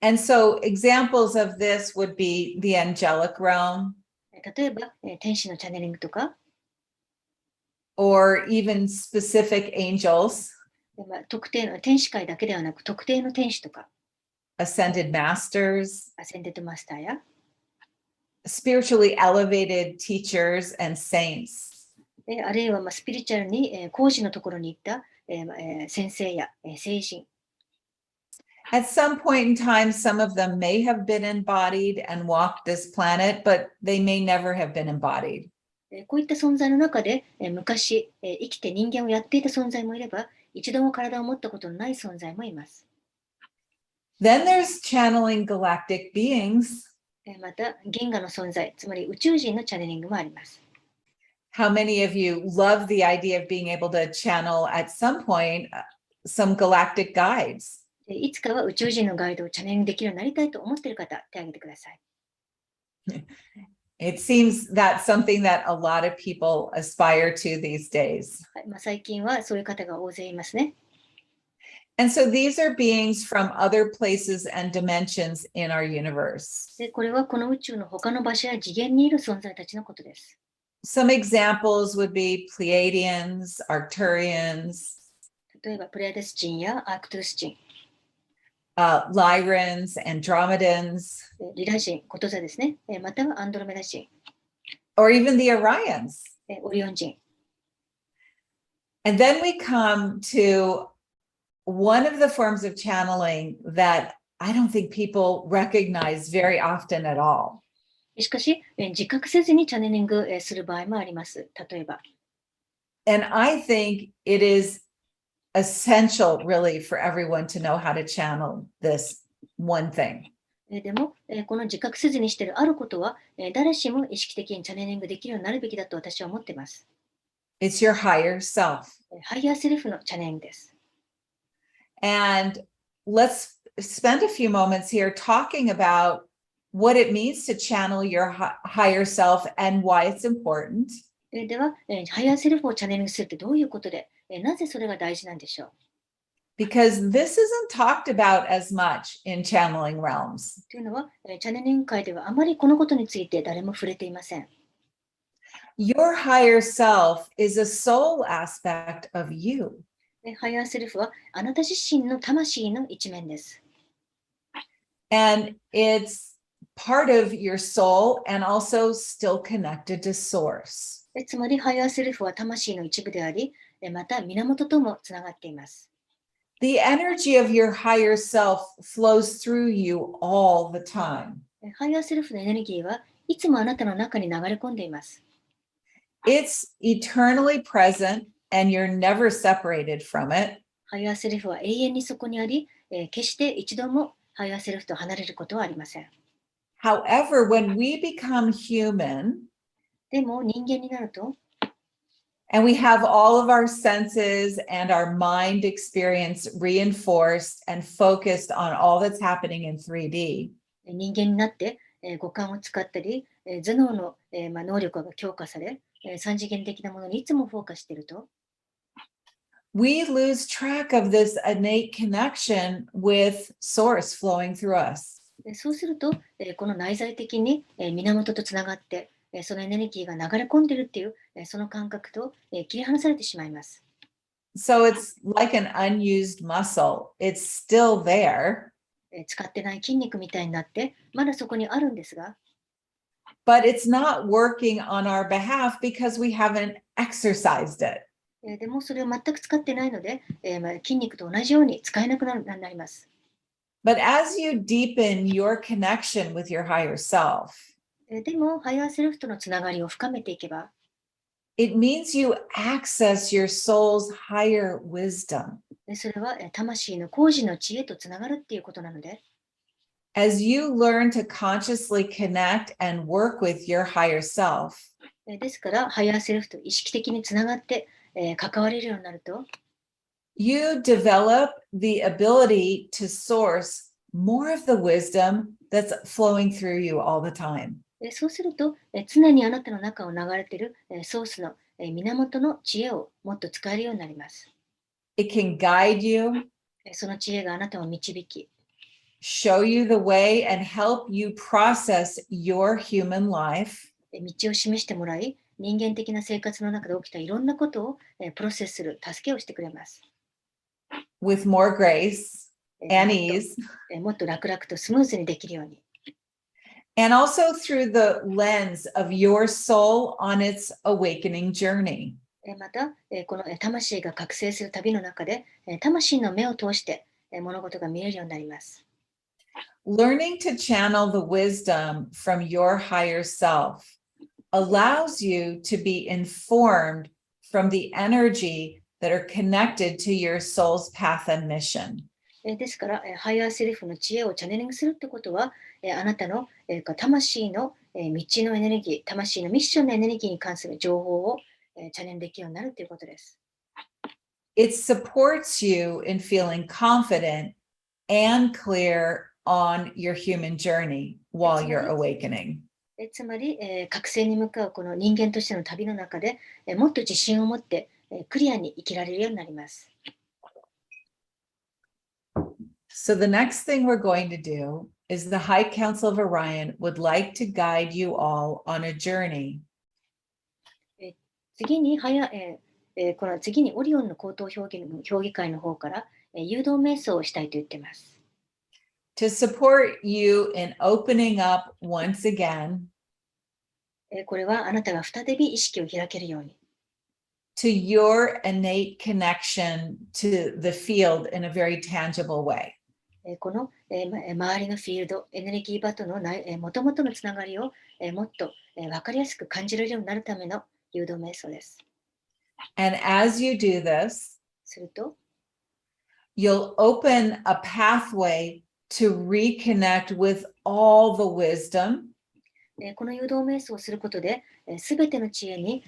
S1: And so examples of this would be the angelic realm.
S2: 例えば、天使のチャネリングとか、
S1: or even specific angels.
S2: 特定の天使界だけではなく、特定の天使とか、
S1: ascended masters,
S2: アセンデッドマスターや、
S1: spiritually elevated teachers and saints.
S2: あるいはスピリチュアルに講師のところに行った先生や聖人。
S1: At some point in time, some of them may have been embodied and walked this planet, but they may never have been embodied.
S2: こういった存在の中で、昔、生きて人間をやっていた存在もいれば、一度も体を持ったことのない存在もいます。
S1: Then there's channeling galactic beings.
S2: また、銀河の存在、つまり宇宙人のチャネリングもあります。
S1: How many of you love the idea of being able to channel at some point some galactic guides?
S2: いつかは宇宙人のガイドをチャネリングできるようになりたいと思っている方、手を挙げてください。
S1: It seems that's something that a lot of people aspire to these days.
S2: 最近はそういう方が大勢いますね。
S1: And so these are beings from other places and dimensions in our universe.
S2: で、これはこの宇宙の他の場所や次元にいる存在たちのことです。
S1: Some examples would be Pleiadians, Arcturians,
S2: 例えば、プレイアデス人やアークトゥルス人、
S1: Lyrans, Andromedans,
S2: リラ人、こと座ですね。またはアンドロメダ人、
S1: or even the Orions.
S2: オリオン人。
S1: And then we come to one of the forms of channeling that I don't think people recognize very often at all.
S2: しかし、自覚せずにチャネリングする場合もあります。例えば、
S1: And I think it is essential really for everyone to know how to channel this one thing.
S2: でも、この自覚せずにしているあることは、誰しも意識的にチャネリングできるようになるべきだと私は思っています。
S1: It's your higher self.
S2: ハイヤーセルフのチャネリングです。
S1: And let's spend a few moments here talking about what it means to channel your higher self and why it's important.
S2: では、ハイヤーセルフをチャネリングするってどういうことで、なぜそれが大事なんでしょう
S1: Because this isn't talked about as much in channeling realms.
S2: というのは、チャネリング界ではあまりこのことについて誰も触れていません。
S1: Your higher self is a soul aspect of you.
S2: ハイヤーセルフはあなた自身の魂の一面です。
S1: And it's part of your soul and also still connected to source.
S2: つまり、ハイヤーセルフは魂の一部であり、また源ともつながっています。
S1: The energy of your higher self flows through you all the time.
S2: ハイヤーセルフのエネルギーはいつもあなたの中に流れ込んでいます。
S1: It's eternally present and you're never separated from it.
S2: ハイヤーセルフは永遠にそこにあり、決して一度もハイヤーセルフと離れることはありません。
S1: However, when we become human
S2: でも人間になると、
S1: and we have all of our senses and our mind experience reinforced and focused on all that's happening in 3D,
S2: 人間になって、五感を使ったり、頭脳の、能力が強化され、三次元的なものにいつもフォーカスしていると、
S1: we lose track of this innate connection with source flowing through us.
S2: そうすると、この内在的に、源とつながって、そのエネルギーが流れ込んでいるっていう、その感覚と、切り離されてしまいます。
S1: So it's like an unused muscle. It's still there,
S2: 使ってない筋肉みたいになって、まだそこにあるんですが、
S1: but it's not working on our behalf because we haven't exercised it.
S2: でもそれを全く使ってないので、筋肉と同じように使えなくなります。
S1: But as you deepen your connection with your higher self,
S2: でも、ハイヤーセルフとのつながりを深めていけば、
S1: it means you access your soul's higher wisdom.
S2: それは魂の高次の知恵とつながるっていうことなので、
S1: As you learn to consciously connect and work with your higher self,
S2: ですから、ハイヤーセルフと意識的につながって、関われるようになると、
S1: you develop the ability to source more of the wisdom that's flowing through you all the time.
S2: そうすると、常にあなたの中を流れているソースの源の知恵をもっと使えるようになります。
S1: It can guide you,
S2: その知恵があなたを導き、
S1: show you the way, and help you process your human life
S2: 道を示してもらい、人間的な生活の中で起きたいろんなことをプロセスする助けをしてくれます。
S1: with more grace
S2: も
S1: and
S2: っ
S1: ease,
S2: ともっと楽々とスムーズにできるように。
S1: and also through the lens of your soul on its awakening journey.
S2: また、この魂が覚醒する旅の中で、魂の目を通して物事が見えるようになります。
S1: Learning to channel the wisdom from your higher self allows you to be informed from the energy that are connected to your soul's path and mission.
S2: ですから、ハイヤーセルフの知恵をチャネリングするってことは、あなたの魂の道のエネルギー、魂のミッションのエネルギーに関する情報をチャネリングできるようになるということです。
S1: It supports you in feeling confident and clear on your human journey while you're awakening.
S2: つまり、覚醒に向かうこの人間としての旅の中で、もっと自信を持ってクリアに生きられるようになります。
S1: So the next thing we're going to do is the High Council of Orion would like to guide you all on a journey.
S2: 次にこの次にオリオンの高等評議会の方から誘導瞑想をしたいと言っています。
S1: To support you in opening up once again
S2: これはあなたが再び意識を開けるように。
S1: to your innate connection to the field in a very tangible way.
S2: この周りのフィールド、エネルギー場とのもともとのつながりをもっと分かりやすく感じられるようになるための誘導瞑想です。
S1: And as you do this,
S2: すると、
S1: you'll open a pathway to reconnect with all the wisdom
S2: この誘導瞑想をすることで、すべての知恵に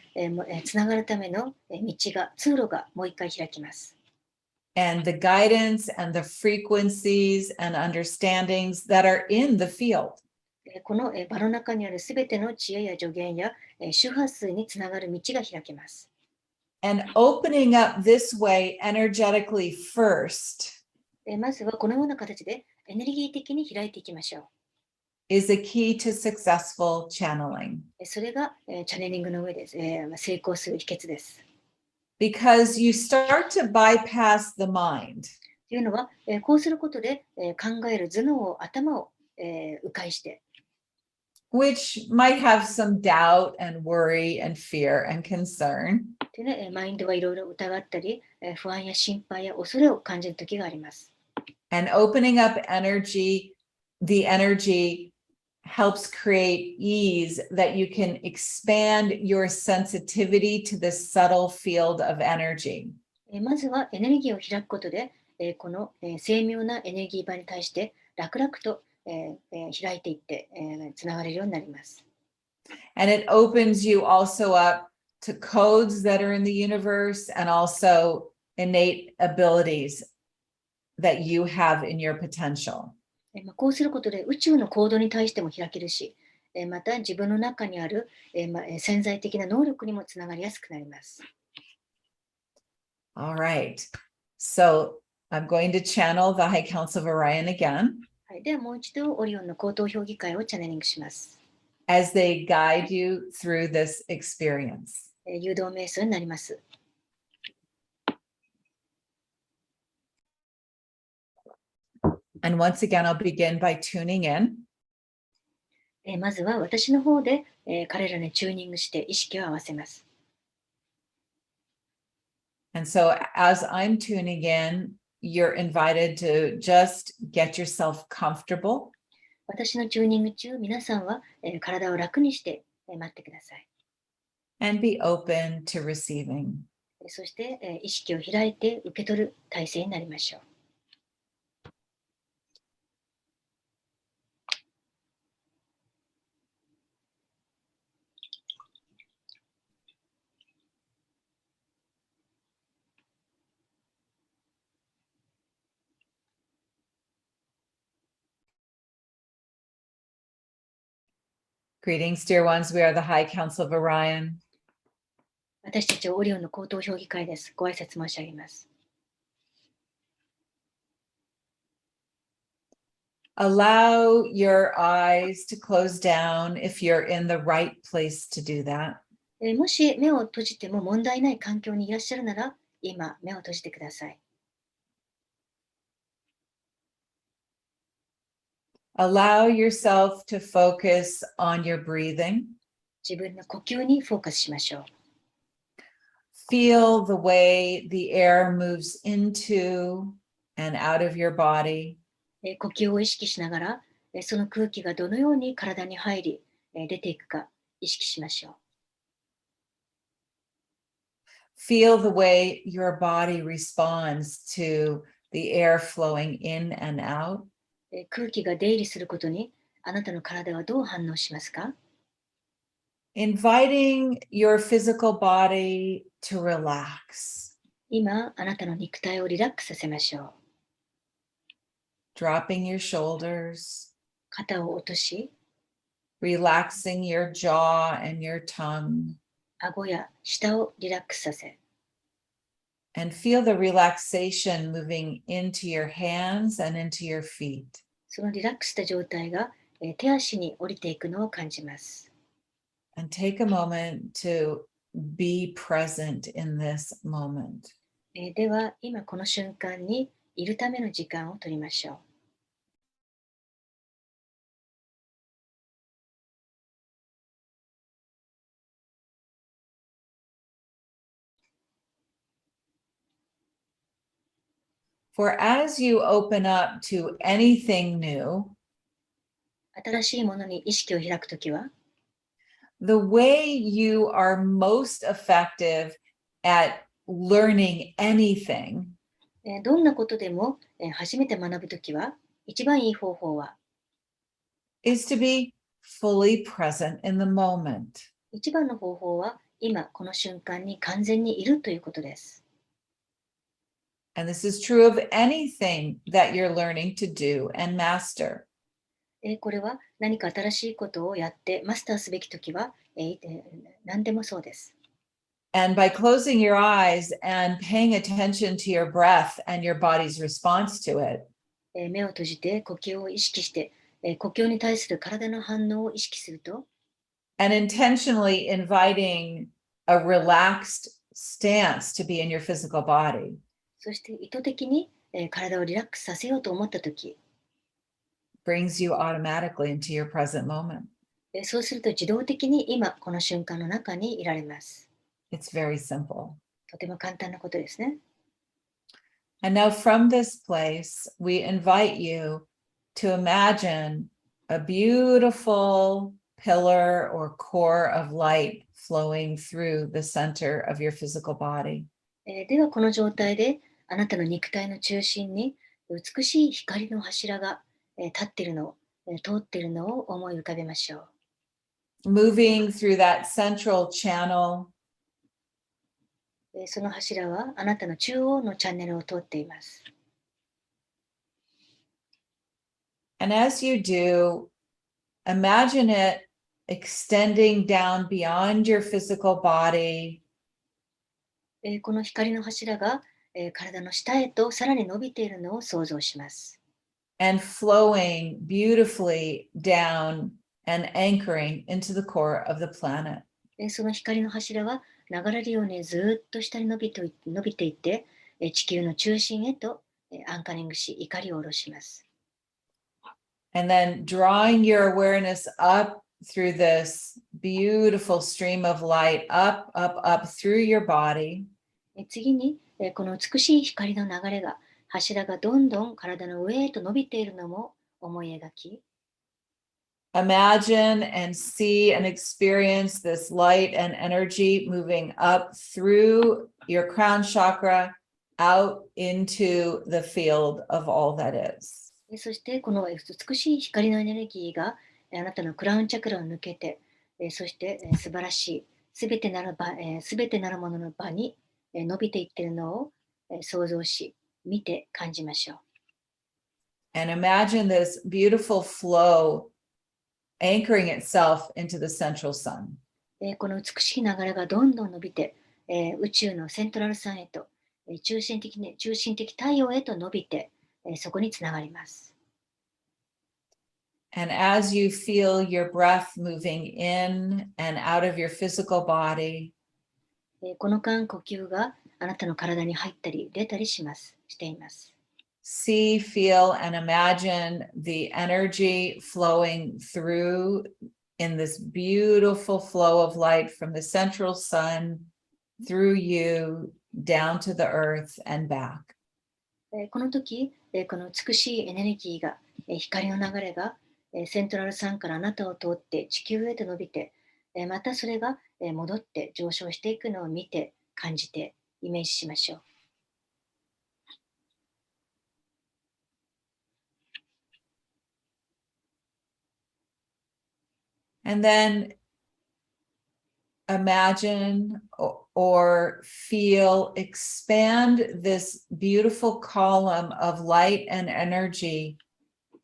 S2: つながるための通路がもう一回開きます。
S1: and the guidance and the frequencies and understandings that are in the field.
S2: この場の中にあるすべての知恵や助言や周波数につながる道が開けます。
S1: And opening up this way energetically first
S2: まずはこのような形でエネルギー的に開いていきましょう。
S1: is the key to successful channeling.
S2: それがチャネリングの上で成功する秘訣です。
S1: Because you start to bypass the mind.
S2: というのは、こうすることで考える頭脳を頭を迂回して、
S1: which might have some doubt and worry and fear and concern.
S2: でね、マインドはいろいろ疑ったり、不安や心配や恐れを感じる時があります。
S1: And opening up energy, the energy helps create ease that you can expand your sensitivity to the subtle field of energy.
S2: まずはエネルギーを開くことで、この精妙なエネルギー場に対して楽々と開いていってつながれるようになります。
S1: And it opens you also up to codes that are in the universe and also innate abilities that you have in your potential.
S2: こうすることで宇宙の行動に対しても開けるし、また自分の中にある潜在的な能力にもつながりやすくなります。
S1: All right. So I'm going to channel the High Council of Orion again
S2: はい、ではもう一度オリオンの高等評議会をチャネリングします。
S1: as they guide you through this experience.
S2: 誘導瞑想になります。
S1: And once again, I'll begin by tuning in.
S2: まずは私の方で彼らにチューニングして意識を合わせます。
S1: And so as I'm tuning in, you're invited to just get yourself comfortable
S2: 私のチューニング中、皆さんは体を楽にして待ってください。
S1: and be open to receiving.
S2: そして意識を開いて受け取る体制になりましょう。
S1: Greetings, dear ones. We are the High Council of Orion.
S2: 私たちはオリオンの高等評議会です。ご挨拶申し上げます。
S1: Allow your eyes to close down if you're in the right place to do that.
S2: もし目を閉じても問題ない環境にいらっしゃるなら、今目を閉じてください。
S1: Allow yourself to focus on your breathing.
S2: 自分の呼吸にフォーカスしましょう。
S1: Feel the way the air moves into and out of your body.
S2: 呼吸を意識しながら、その空気がどのように体に入り、出ていくか意識しましょう。
S1: Feel the way your body responds to the air flowing in and out.
S2: 空気が出入りすることに、あなたの体はどう反応しますか？
S1: Inviting your physical body to relax.
S2: 今、あなたの肉体をリラックスさせましょう。
S1: Dropping your shoulders,
S2: 肩を落とし、
S1: relaxing your jaw and your tongue,
S2: 顎や舌をリラックスさせ、
S1: and feel the relaxation moving into your hands and into your feet.
S2: そのリラックスした状態が手足に降りていくのを感じます。
S1: And take a moment to be present in this moment.
S2: では、今この瞬間にいるための時間を取りましょう。
S1: For as you open up to anything new,
S2: 新しいものに意識を開くときは、
S1: the way you are most effective at learning anything
S2: どんなことでも初めて学ぶときは、一番いい方法は、
S1: is to be fully present in the moment.
S2: 一番の方法は、今この瞬間に完全にいるということです。
S1: And this is true of anything that you're learning to do and master.
S2: これは何か新しいことをやってマスターすべきときは、何でもそうです。
S1: And by closing your eyes and paying attention to your breath and your body's response to it,
S2: 目を閉じて呼吸を意識して、呼吸に対する体の反応を意識すると、
S1: and intentionally inviting a relaxed stance to be in your physical body,
S2: そして意図的に、体をリラックスさせようと思ったとき、
S1: brings you automatically into your present moment.
S2: そうすると自動的に今この瞬間の中にいられます。
S1: It's very simple.
S2: とても簡単なことですね。
S1: And now from this place, we invite you to imagine a beautiful pillar or core of light flowing through the center of your physical body.
S2: ではこの状態であなたの肉体の中心に美しい光の柱が立っているのを、通っているのを思い浮かべましょう。
S1: Moving through that central channel,
S2: その柱はあなたの中央のチャンネルを通っています。
S1: and as you do, imagine it extending down beyond your physical body,
S2: この光の柱が体の下へとさらに伸びているのを想像します。
S1: and flowing beautifully down and anchoring into the core of the planet.
S2: その光の柱は流れるようにずっと下に伸びていって、地球の中心へとアンカリングし、光を下ろします。
S1: And then drawing your awareness up through this beautiful stream of light, up, up, up through your body.
S2: 次に、この美しい光の流れが、柱がどんどん体の上へと伸びているのも思い描き、
S1: Imagine and see and experience this light and energy moving up through your crown chakra out into the field of all that is.
S2: そしてこの美しい光のエネルギーがあなたのクラウンチャクラを抜けて、そして素晴らしいすべてなるものの場に伸びていっているのを想像し、見て感じましょう。
S1: And imagine this beautiful flow anchoring itself into the central sun.
S2: この美しい流れがどんどん伸びて、宇宙のセントラルサンへと、中心的太陽へと伸びて、そこにつながります。
S1: And as you feel your breath moving in and out of your physical body,
S2: この間、呼吸があなたの体に入ったり出たりしています。
S1: see, feel, and imagine the energy flowing through in this beautiful flow of light from the central sun through you down to the earth and back.
S2: この時、この美しいエネルギーが、光の流れがセントラルサンからあなたを通って地球へと伸びて、またそれが戻って上昇していくのを見て感じてイメージしましょう。
S1: And then imagine or feel, expand this beautiful column of light and energy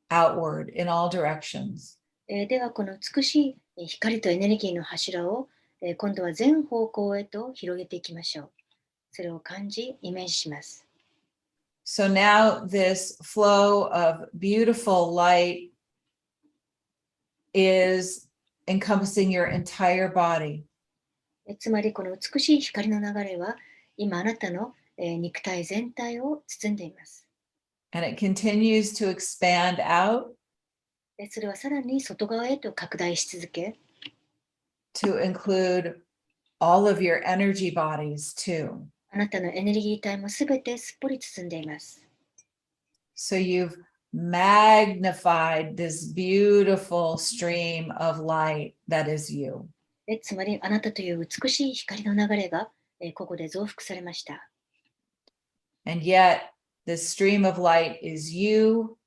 S1: outward in all directions.
S2: ではこの美しい光とエネルギーの柱を今度は全方向へと広げていきましょう。それを感じ、イメージします。
S1: So now this flow of beautiful light is encompassing your entire body.
S2: つまりこの美しい光の流れは今あなたの肉体全体を包んでいます。
S1: And it continues to expand out
S2: それはさらに外側へと拡大し続け、
S1: to include all of your energy bodies too.
S2: あなたのエネルギー体もすべてすっぽり包んでいます。
S1: So you've magnified this beautiful stream of light that is you.
S2: つまり、あなたという美しい光の流れが、ここで増幅されました。
S1: And yet, this stream of light is you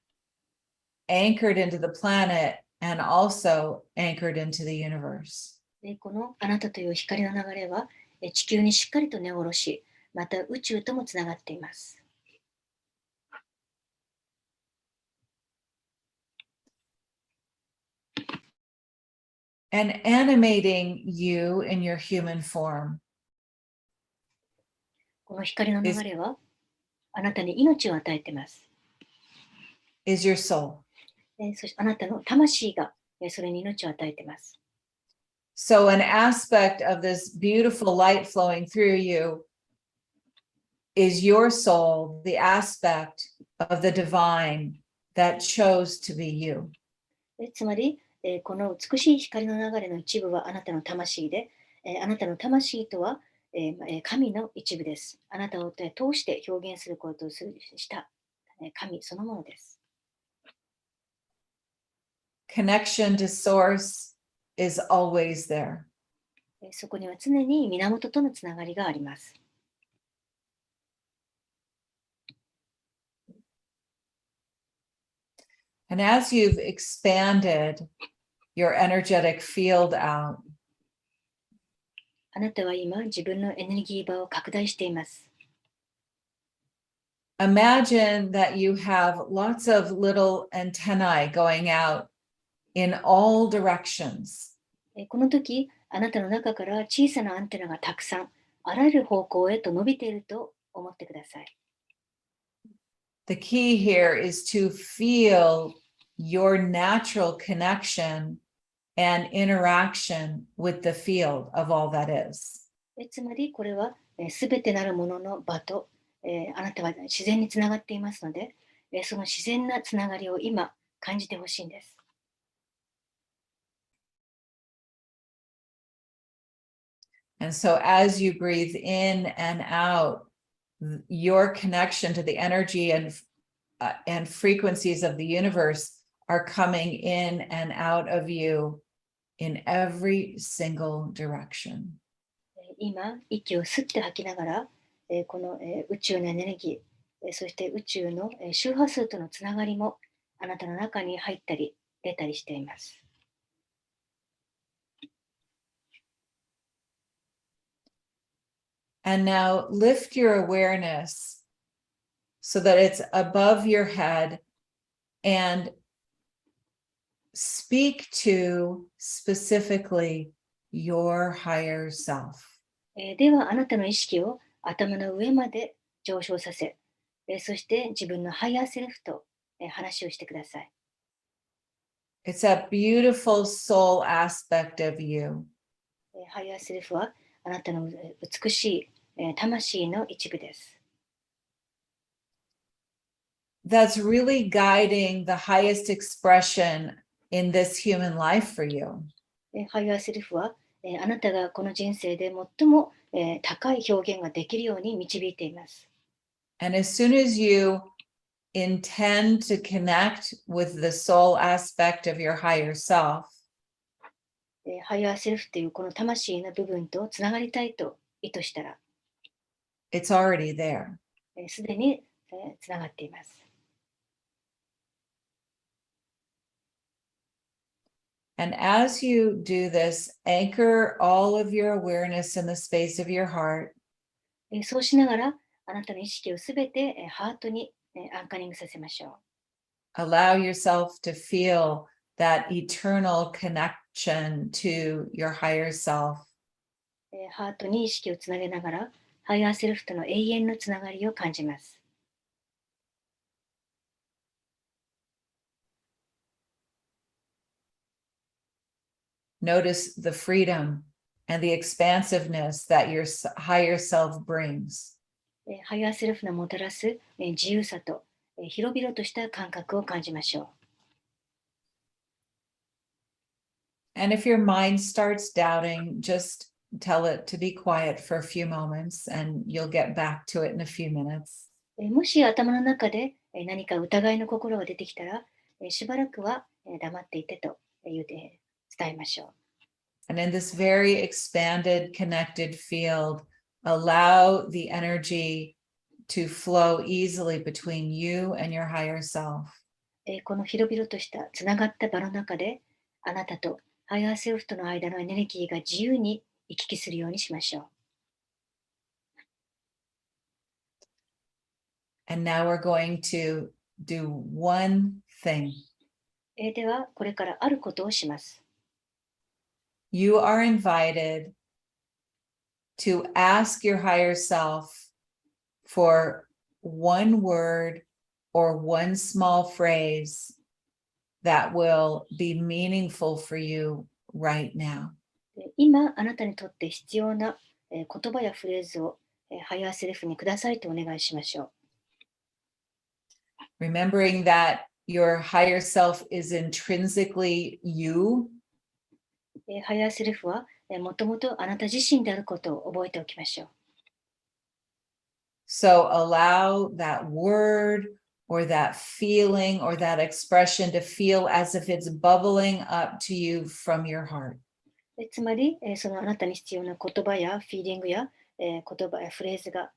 S1: anchored into the planet and also anchored into the universe.
S2: このあなたという光の流れは、地球にしっかりと根を下ろし、また宇宙ともつながっています。
S1: And animating you in your human form
S2: この光の流れは、あなたに命を与えています。
S1: is your soul.
S2: そしてあなたの魂が、それに命を与えています。
S1: So an aspect of this beautiful light flowing through you is your soul, the aspect of the divine that chose to be you.
S2: つまり、この美しい光の流れの一部はあなたの魂で、あなたの魂とは、神の一部です。あなたを通して表現することをした神そのものです。
S1: Connection to source is always there.
S2: そこには常に源とのつながりがあります。
S1: And as you've expanded your energetic field out,
S2: あなたは今自分のエネルギー場を拡大しています。
S1: imagine that you have lots of little antennae going out in all directions.
S2: この時、あなたの中から小さなアンテナがたくさん、あらゆる方向へと伸びていると思ってください。
S1: The key here is to feel your natural connection and interaction with the field of all that is.
S2: つまり、これはすべてなるものの場と、あなたは自然につながっていますので、その自然なつながりを今感じてほしいんです。
S1: And so as you breathe in and out, your connection to the energy and frequencies of the universe are coming in and out of you in every single direction.
S2: 今、息を吸って吐きながら、この宇宙のエネルギー、そして宇宙の周波数とのつながりもあなたの中に入ったり出たりしています。
S1: And now lift your awareness so that it's above your head and speak to specifically your higher self.
S2: では、あなたの意識を頭の上まで上昇させ、そして自分のハイヤーセルフと話をしてください。
S1: It's a beautiful soul aspect of you.
S2: ハイヤーセルフはあなたの美しい魂の一部です。
S1: That's really guiding the highest expression in this human life for you.
S2: ハイヤーセルフはあなたがこの人生で最も高い表現ができるように導いています。
S1: And as soon as you intend to connect with the soul aspect of your higher self,
S2: ハイヤーセルフというこの魂の部分とつながりたいと意図したら、
S1: it's already there.
S2: すでにつながっています。
S1: And as you do this, anchor all of your awareness in the space of your heart.
S2: そうしながら、あなたの意識をすべてハートにアンカリングさせましょう。
S1: Allow yourself to feel that eternal connection to your higher self.
S2: ハートに意識をつなげながら、ハイヤーセルフとの永遠のつながりを感じます。
S1: Notice the freedom and the expansiveness that your higher self brings.
S2: ハイヤーセルフのもたらす自由さと広々とした感覚を感じましょう。
S1: And if your mind starts doubting, just tell it to be quiet for a few moments and you'll get back to it in a few minutes.
S2: もし頭の中で何か疑いの心が出てきたら、しばらくは黙っていてと言って伝えましょう。
S1: And in this very expanded, connected field, allow the energy to flow easily between you and your higher self.
S2: この広々としたつながった場の中で、あなたとハイヤーセルフとの間のエネルギーが自由に行き来するようにしましょう。
S1: And now we're going to do one thing.
S2: では、これからあることをします。
S1: You are invited to ask your higher self for one word or one small phrase that will be meaningful for you right now.
S2: 今、あなたにとって必要な言葉やフレーズをハイヤーセルフにくださいとお願いしましょう。
S1: Remembering that your higher self is intrinsically you.
S2: ハイヤーセルフはもともとあなた自身であることを覚えておきましょう。
S1: So allow that word or that feeling or that expression to feel as if it's bubbling up to you from your heart.
S2: つまり、そのあなたに必要な言葉やフィーリングや言葉やフレーズが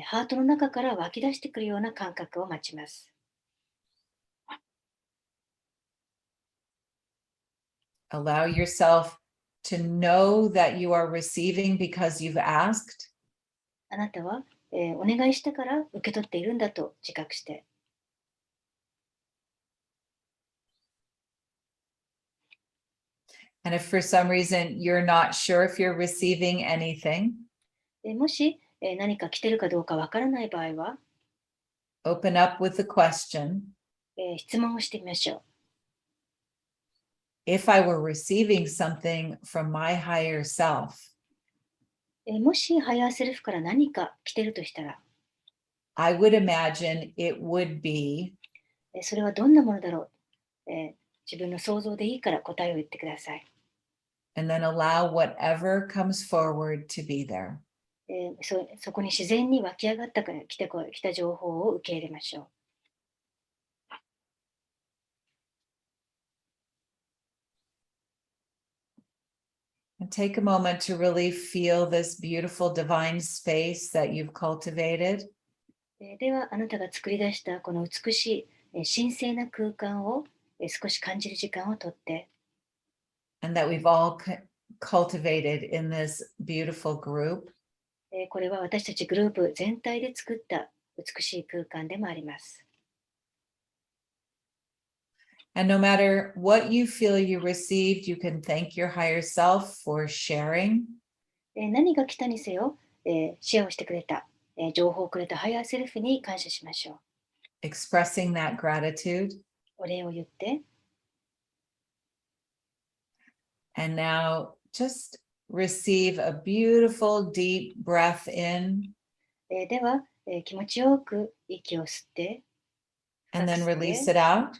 S2: ハートの中から湧き出してくるような感覚を待ちます。
S1: Allow yourself to know that you are receiving because you've asked.
S2: あなたは、お願いしたから受け取っているんだと自覚して。
S1: And if for some reason you're not sure if you're receiving anything,
S2: もし、何か来てるかどうかわからない場合は、
S1: open up with the question,
S2: 質問をしてみましょう。
S1: if I were receiving something from my higher self,
S2: もしハイヤーセルフから何か来てるとしたら、
S1: I would imagine it would be,
S2: それはどんなものだろう、自分の想像でいいから答えを言ってください。
S1: and then allow whatever comes forward to be there.
S2: そこに自然に湧き上がったから来た情報を受け入れましょう。
S1: And take a moment to really feel this beautiful divine space that you've cultivated.
S2: では、あなたが作り出したこの美しい神聖な空間を少し感じる時間をとって、
S1: And that we've all cultivated in this beautiful group.
S2: これは私たちグループ全体で作った美しい空間でもあります。
S1: And no matter what you feel you received, you can thank your higher self for sharing.
S2: 何が来たにせよ、シェアをしてくれた、情報をくれたハイヤーセルフに感謝しましょう。
S1: Expressing that gratitude.
S2: お礼を言って、
S1: And now just receive a beautiful deep breath in
S2: では、気持ちよく息を吸って、
S1: and then
S2: 深く吸
S1: release
S2: って
S1: it out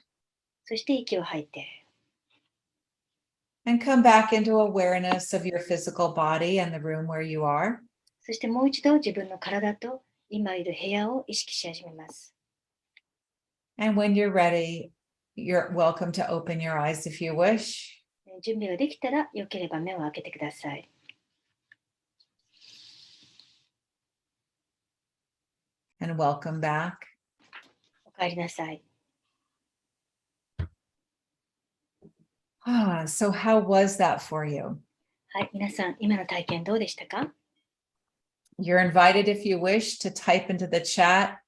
S2: そして息を吐いて、
S1: and come back into awareness of your physical body and the room where you are.
S2: そしてもう一度自分の体と今いる部屋を意識し始めます。
S1: And when you're ready, you're welcome to open your eyes if you wish.
S2: 準備ができたら、よければ目を開けてください。
S1: And welcome back.
S2: お帰りなさい。
S1: So how was that for you?
S2: はい、皆さん、今の体験どうでしたか？
S1: You're invited, if you wish, to type into the chat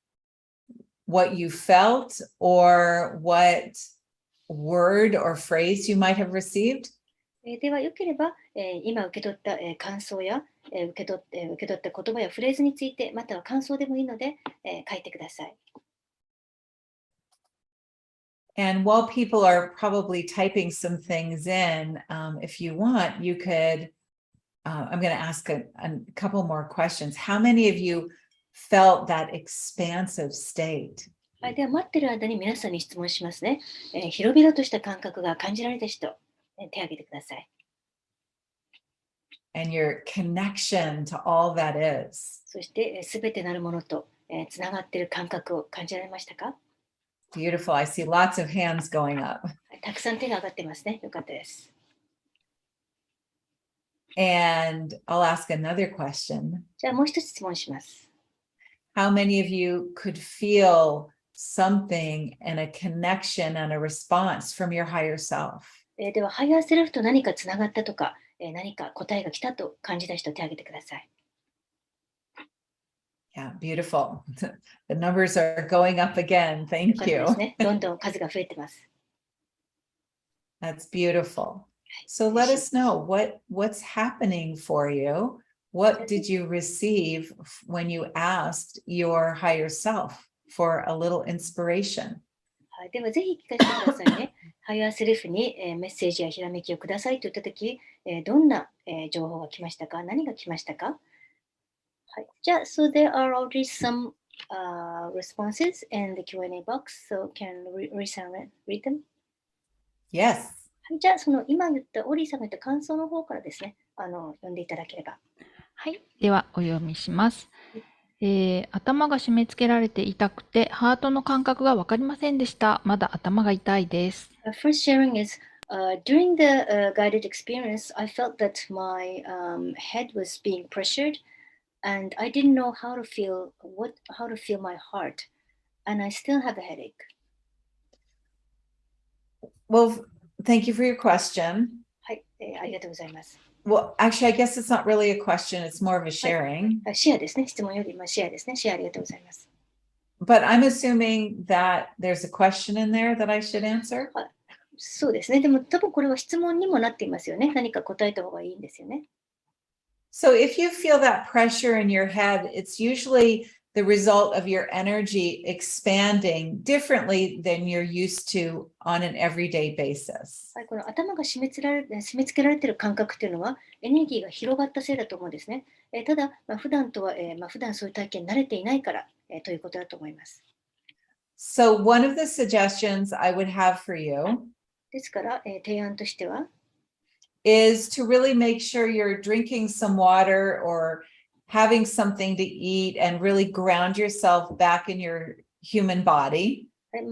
S1: what you felt or what word or phrase you might have received.
S2: では、よければ、今受け取った、感想や、受け取った言葉やフレーズについて、または感想でもいいので、書いてください。
S1: And while people are probably typing some things in, if you want, you could, I'm going to ask a couple more questions. How many of you felt that expansive state?
S2: はい、では、待ってる間に皆さんに質問しますね。広々とした感覚が感じられた人、手を挙げてください。
S1: And your connection to all that is.
S2: そして、すべてなるものとつながっている感覚を感じられましたか？
S1: Beautiful. I see lots of hands going up.
S2: たくさん手が上がってますね。よかったです。
S1: And I'll ask another question.
S2: じゃあもう一つ質問します。
S1: How many of you could feel something and a connection and a response from your higher self?
S2: では、ハイヤーセルフと何かつながったとか、何か答えが来たと感じた人、手を挙げてください。
S1: Yeah, beautiful. The numbers are going up again.
S2: よ
S1: Thank
S2: かったで
S1: you.
S2: すね。どんどん数が増えてます。
S1: That's beautiful. So let us know what's happening for you. What did you receive when you asked your higher self for a little inspiration?
S2: はい、では、ぜひ聞かせてくださいね。ハイヤーセルフに、メッセージやひらめきをくださいと言ったとき、どんな、情報が来ましたか？何が来ましたか？はい、じゃあ、so there are already some responses in the Q&A box, so can Ori-san read them?
S1: Yes.
S2: はい、じゃあ、その今言ったオリーさんが言った感想の方からですね、読んでいただければ。
S3: はい。では、お読みします。頭が締め付けられて痛くて、ハートの感覚がわかりませんでした。まだ頭が痛いです。
S2: First sharing is, during the guided experience, I felt that my head was being pressured, and I didn't know how to feel my heart, and I still have a headache.
S1: Well, thank you for your question.
S2: はい、ありがとうございます。
S1: Well, actually, I guess it's not really a question. It's more of a sharing.
S2: シェアですね。質問よりシェアですね。シェアありがとうございます。
S1: But I'm assuming that there's a question in there that I should answer.
S2: そうですね。でも多分これは質問にもなっていますよね。何か答えた方がいいんですよね。
S1: So if you feel that pressure in your head, it's usually the result of your energy expanding differently than you're used to on an everyday basis.
S2: はい、この頭が締め付けられている感覚というのは、エネルギーが広がったせいだと思うんですね。ただ、普段そういう体験に慣れていないから、ということだと思います。
S1: So one of the suggestions I would have for you
S2: ですから、提案としては、
S1: is to really make sure you're drinking some water or having something to eat and really ground yourself back in your human body.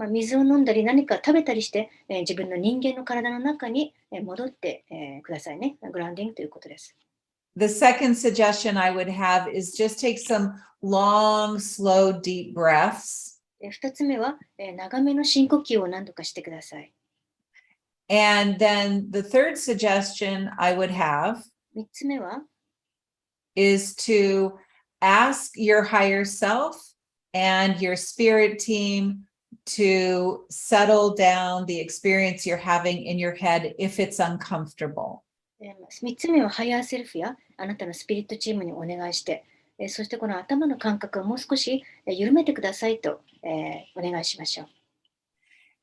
S2: 水を飲んだり何か食べたりして、自分の人間の体の中に戻って、くださいね。グラウンディングということです。
S1: The second suggestion I would have is just take some long, slow, deep breaths.
S2: 2つ目は、長めの深呼吸を何度かしてください。
S1: And then the third suggestion I would have
S2: 3つ目は、
S1: is to ask your higher self and your spirit team to settle down the experience you're having in your head if it's uncomfortable.
S2: 3つ目はハイヤーセルフやあなたのスピリットチームにお願いして、そしてこの頭の感覚をもう少し緩めてくださいと、お願いしましょう。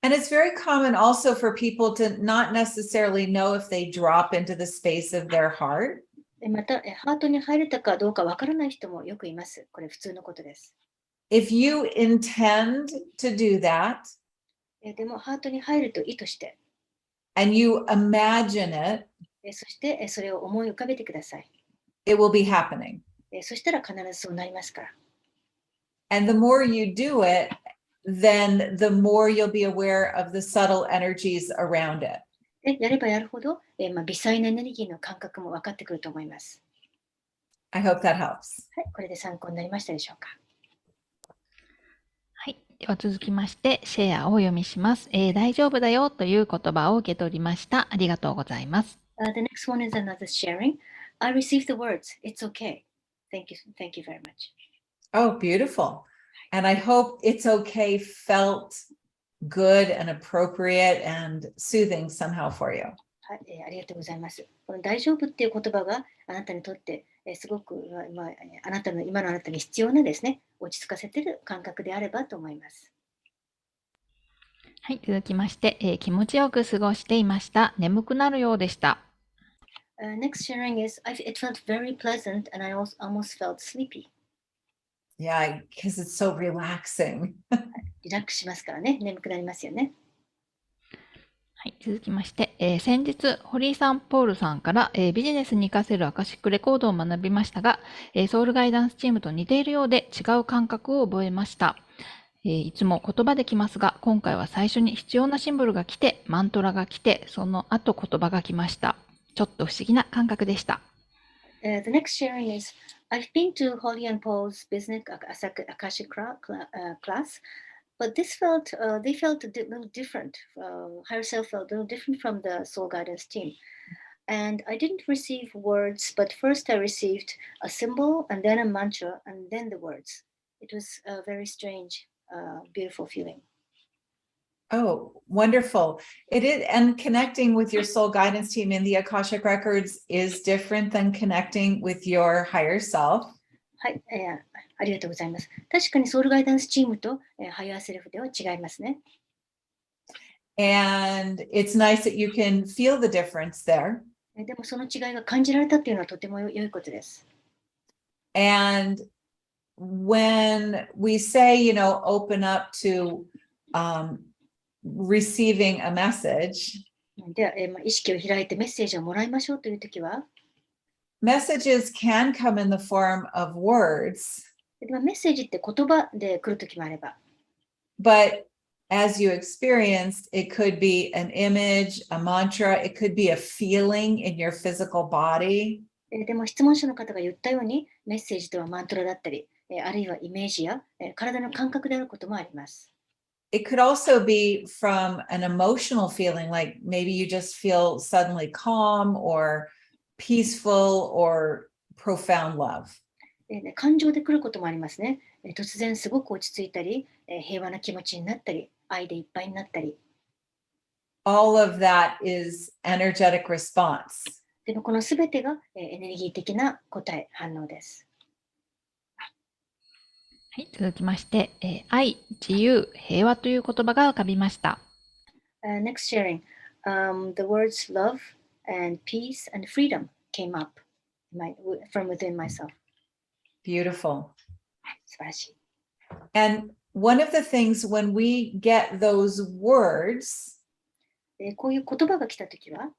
S1: And it's very common also for people to not necessarily know if they drop into the space of their heart.
S2: また、ハートに入れたかどうかわからない人もよくいます。これ普通のことです。
S1: If you intend to do that,
S2: でも、ハートに入ると意図して、
S1: and you imagine it,
S2: そしてそれを思い浮かべてください。
S1: it will be happening.
S2: そしたら必ずそうなりますから。
S1: And the more you do it, then the more you'll be aware of the subtle energies around it.
S2: でやればやるほど、微細なエネルギーの感覚も分かってくると思います。
S1: I hope that helps.
S2: はい、これで参考になりましたでしょうか。
S3: はい。では続きまして、シェアをお読みします。大丈夫だよという言葉を受け取りました。ありがとうございます。
S2: The next one is another sharing. I received the words, it's okay. Thank you very much.
S1: Oh, beautiful. And I hope it's okay felt good and appropriate and soothing somehow for you.
S2: はい、ありがとうございます。この大丈夫っていう言葉があなたにとって、すごく、今のあなたに必要なですね、落ち着かせている感覚であればと思います。
S3: はい。続きまして、気持ちよく過ごしていました。眠くなるようでした。
S2: Next sharing is, it felt very pleasant and I almost felt sleepy.
S1: Yeah, because it's so relaxing.
S2: リラックスしますからね、眠くなりますよね。
S3: はい、続きまして、先日、堀井さん、ポールさんから、ビジネスに活かせるアカシックレコードを学びましたが、ソウルガイダンスチームと似ているようで違う感覚を覚えました。いつも言葉できますが、今回は最初に必要なシンボルが来て、マントラが来て、その後言葉が来ました。ちょっと不思議な感覚でした。
S2: The next sharing is, I've been to Holly and Paul's business Akashic class, but they felt a little different. Higher self felt a little different from the soul guidance team. And I didn't receive words, but first I received a symbol and then a mantra and then the words. It was a very strange, beautiful feeling.
S1: Oh, wonderful. It is, and connecting with your soul guidance team in the Akashic Records is different than connecting with your higher self.
S2: はい、ありがとうございます。確かにソウルガイダンスチームと、ハイヤーセルフでは違いますね。
S1: And it's nice that you can feel the difference there.
S2: でもその違いが感じられたっていうのはとても良いことです。
S1: And when we say, open up to receiving a message,
S2: では、意識を開いてメッセージをもらいましょうというときは、
S1: messages can come in the form of words,
S2: ではメッセージって言葉で来るときもあれば、
S1: but as you experienced, it could be an image, a mantra, it could be a feeling in your physical body.
S2: でも質問者の方が言ったように、メッセージとはマントラだったり、あるいはイメージや体の感覚であることもあります。
S1: It could also be from an emotional feeling, like maybe you just feel suddenly calm or peaceful or profound love.
S2: 感情で来ることもありますね。突然すごく落ち着いたり、平和な気持ちになったり、愛でいっぱいになったり。
S3: All of that is energetic response.
S2: でもこのすべてがエネルギー的な答え、反応です。
S3: はい、続きまして、愛、自由、平和という言葉が浮かびました。
S2: Next sharing, the words love and peace and freedom came up from within myself.
S1: Beautiful.
S2: 素晴らしい。
S1: And one of the things when we get those words,
S2: こういう言葉が来たときは、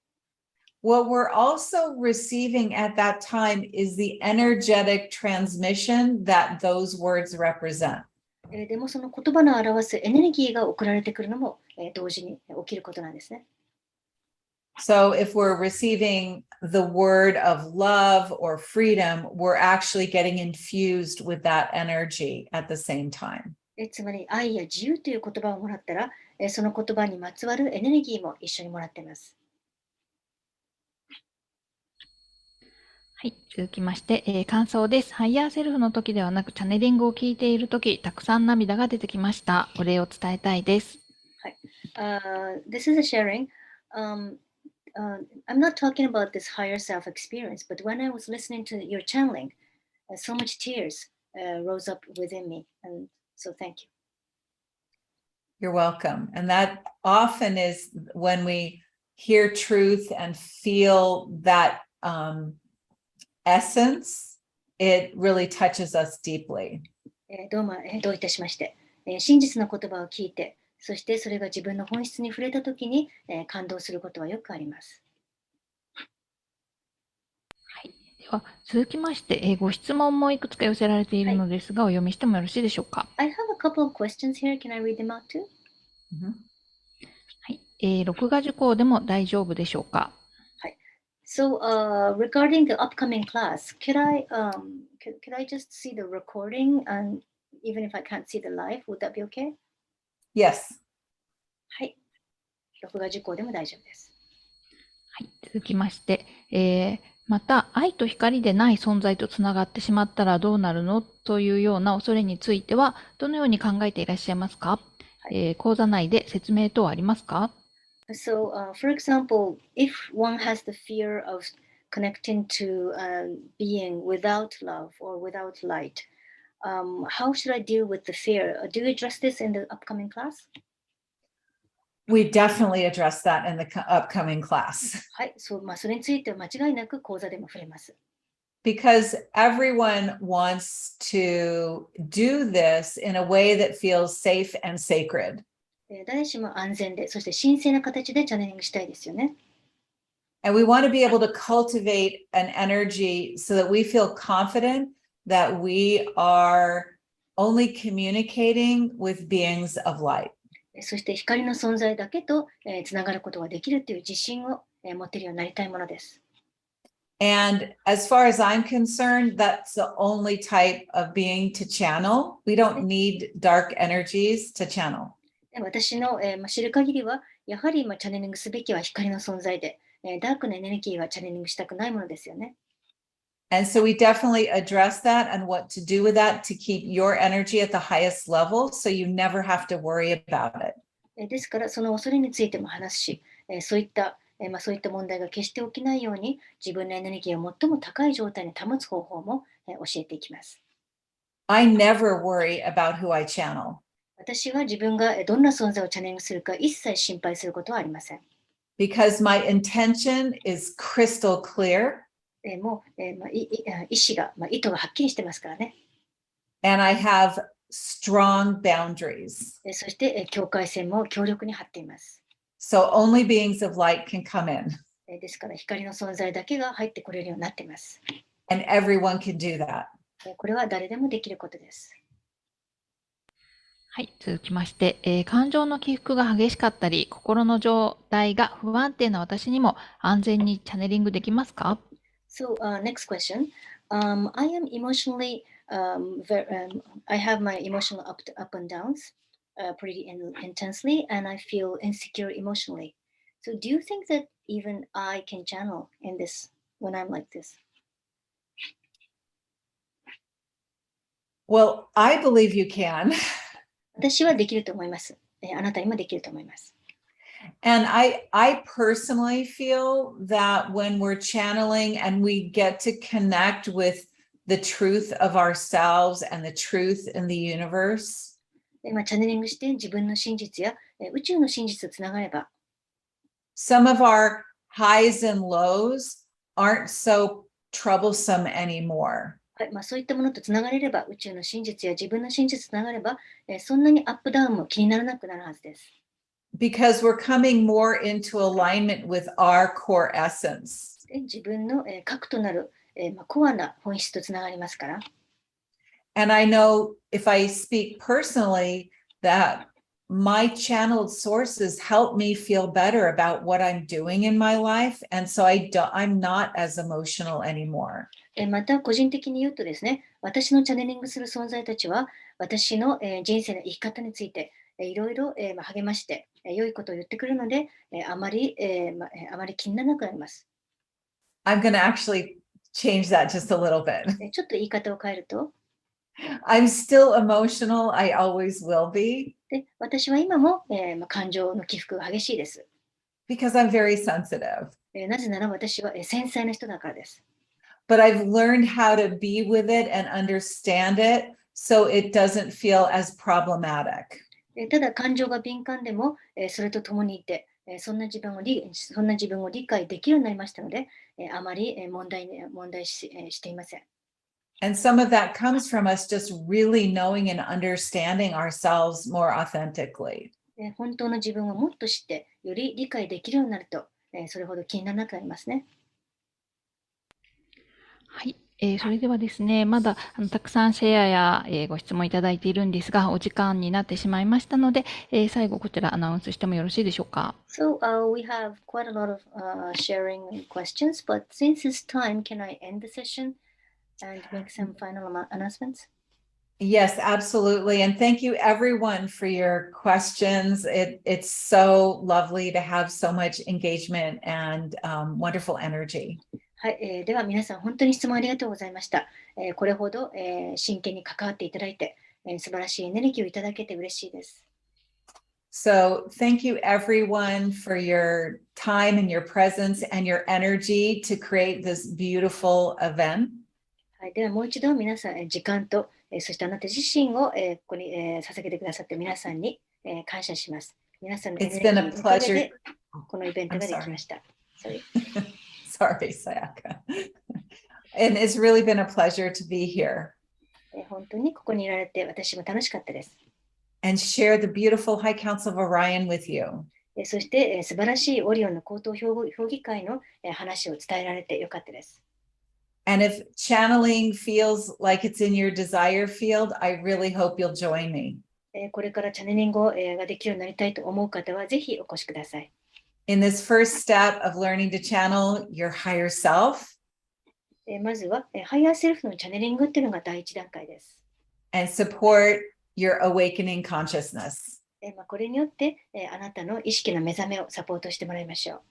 S1: what we're also receiving at that time is the energetic transmission that those words represent.
S2: でもその言葉の表すエネルギーが送られてくるのも、同時に起きることなんですね。
S1: So if we're receiving the word of love or freedom, we're actually getting infused with that energy at the same time.
S2: つまり愛や自由という言葉をもらったら、その言葉にまつわるエネルギーも一緒にもらっています。
S3: はい、続きまして、感想です。ハイヤーセルフの時ではなく、チャネリングを聞いている時、たくさん涙が出てきました。お礼を伝えたいです。
S2: はい。This is a sharing. I'm not talking about this higher self experience, but when I was listening to your channeling, so much tears rose up within me. And so thank you.
S1: You're welcome. And that often is when we hear truth and feel that essence, it really touches us deeply.
S2: どういたしまして、真実の言葉を聞いて、そしてそれが自分の本質に触れたときに、感動することはよくあります。
S3: はい、では続きまして、ご質問もいくつか寄せられているのですが、お読みしてもよろしいでしょうか。
S2: I have a couple of questions here. Can I read them out too?
S3: はい、録画受講でも大丈夫でしょうか。
S2: So, regarding the upcoming class, could I just see the recording, and even if I can't see the live, would that be okay?
S1: Yes.
S2: はい。録画受講でも大丈夫です。
S3: はい、続きまして、また愛と光でない存在とつながってしまったらどうなるのというような恐れについてはどのように考えていらっしゃいますか。講座内で説明等ありますか。
S2: So, for example, if one has the fear of connecting to being without love or without light, how should I deal with the fear? Do you address this in the upcoming class?
S1: We definitely address that in the upcoming class.
S2: はい、それについては間違いなく講座でも触れます。
S1: Because everyone wants to do this in a way that feels safe and sacred.
S2: 誰しも安全で、そして神聖な形でチャネリングしたいですよね。
S1: And we want to be able to cultivate an energy so that we feel confident that we are only communicating with beings of light.
S2: そして光の存在だけとつながることができるという自信を持っているようになりたいものです。
S1: And as far as I'm concerned, that's the only type of being to channel. We don't need dark energies to channel.
S2: 私の知る限りは、やはりチャネリングすべきは光の存在で、ダークなエネルギーはチャネリングしたくないものですよね。
S1: And so we definitely address that and what to do with that to keep your energy at the highest level so you never have to worry about it.
S2: ですから、その恐れについても話すし、そういった問題が決して起きないように、自分のエネルギーを最も高い状態に保つ方法も教えていきます。
S1: I never worry about who I channel
S2: 私は自分がどんな存在をチャネリングするか一切心配することはありません。
S1: because my intention is crystal clear
S2: もう、意志が、意図がはっきりしてますからね。
S1: and I have strong boundaries.
S2: そして、境界線も強力に張っています。
S1: So only beings of light can come in
S2: ですから、光の存在だけが入ってこれるようになっています。
S1: and everyone can do that.
S2: これは誰でもできることです。
S3: はい、続きまして、感情の起伏が激しかったり、心の状態が不安定な私にも安全にチャネリングできますか？
S2: So, next question. I am emotionally, I have my emotional up and downs pretty intensely, and I feel insecure emotionally. So, do you think that even I can channel in this when I'm like this?
S1: Well, I believe you can.
S2: 私はできると思います。あなたにもできると思います。
S1: And I personally feel that when we're channeling and we get to connect with the truth of ourselves and the truth in the universe,
S2: チャネリングして自分の真実や宇宙の真実とつながれば、
S1: some of our highs and lows aren't so troublesome anymore.
S2: そういったものとつながれれば、宇宙の真実や自分の真実とつながれば、そんなにアップダウンも気にならなくなるはずです。
S1: Because we're coming more into alignment with our core essence.
S2: 自分の核となるコアな本質とつながりますから。
S1: And I know if I speak personally that my channeled sources help me feel better about what I'm doing in my life. And so I'm not as emotional anymore.
S2: また個人的に言うとですね、私のチャネリングする存在たちは、私の人生の生き方についていろいろ励まして良いことを言ってくるので、あまり気にならなくなります。
S1: I'm going to actually change that just a little bit.
S2: ちょっと言い方を変えると、
S1: I'm still emotional. I always will be.
S2: で私は今も感情の起伏が激しいです。
S1: Because I'm very sensitive.
S2: なぜなら私は繊細な人だからです。
S1: But I've learned how to be with it and understand it so it doesn't feel as problematic.
S2: ただ感情が敏感でもそれと共にいて、そんな自分を理解できるようになりましたので、あまり問題していません。
S1: And some of that comes from us just really knowing and understanding ourselves more authentically.
S2: 本当の自分をもっと知って、より理解できるようになると、それほど気にならなくなりますね。
S3: はい、それではですね、まだたくさんシェアや、ご質問いただいているんですが、お時間になってしまいましたので、最後こちらアナウンスしてもよろしいでしょうか。
S2: So, we have quite a lot of sharing questions, but since it's time, can I end the session and make some final announcements?
S1: Yes, absolutely. And thank you everyone for your questions. It's so lovely to have so much engagement and wonderful energy.
S2: はい、では皆さん本当に質問ありがとうございました。これほど、真剣に関わっていただいて、素晴らしいエネルギーをいただけて嬉しいです。
S1: So thank you everyone for your time and your presence and your energy to create this beautiful event.
S2: はい、ではもう一度皆さん、時間と、そしてあなた自身を、ここに、捧げてくださって皆さんに、感謝します。皆さんのエネルギーのおかげでこのイベントができました。
S1: Sorry, Sayaka. And it's really been a pleasure to be here.
S2: 本当にここにいられて私も楽しかったです。
S1: And share the beautiful High Council of Orion with you.
S2: そして素晴らしいオリオンの高等評議会の話を伝えられてよかったです。
S1: And if channeling feels like it's in your desire field, I really hope you'll join me.
S2: これからチャネリングができるようになりたいと思う方はぜひお越しください。
S1: In this first step of learning to channel your higher self
S2: まずはハイヤーセルフのチャネリングっていうのが第一段階です。
S1: and support your awakening consciousness.
S2: これによってあなたの意識の目覚めをサポートしてもらいましょう。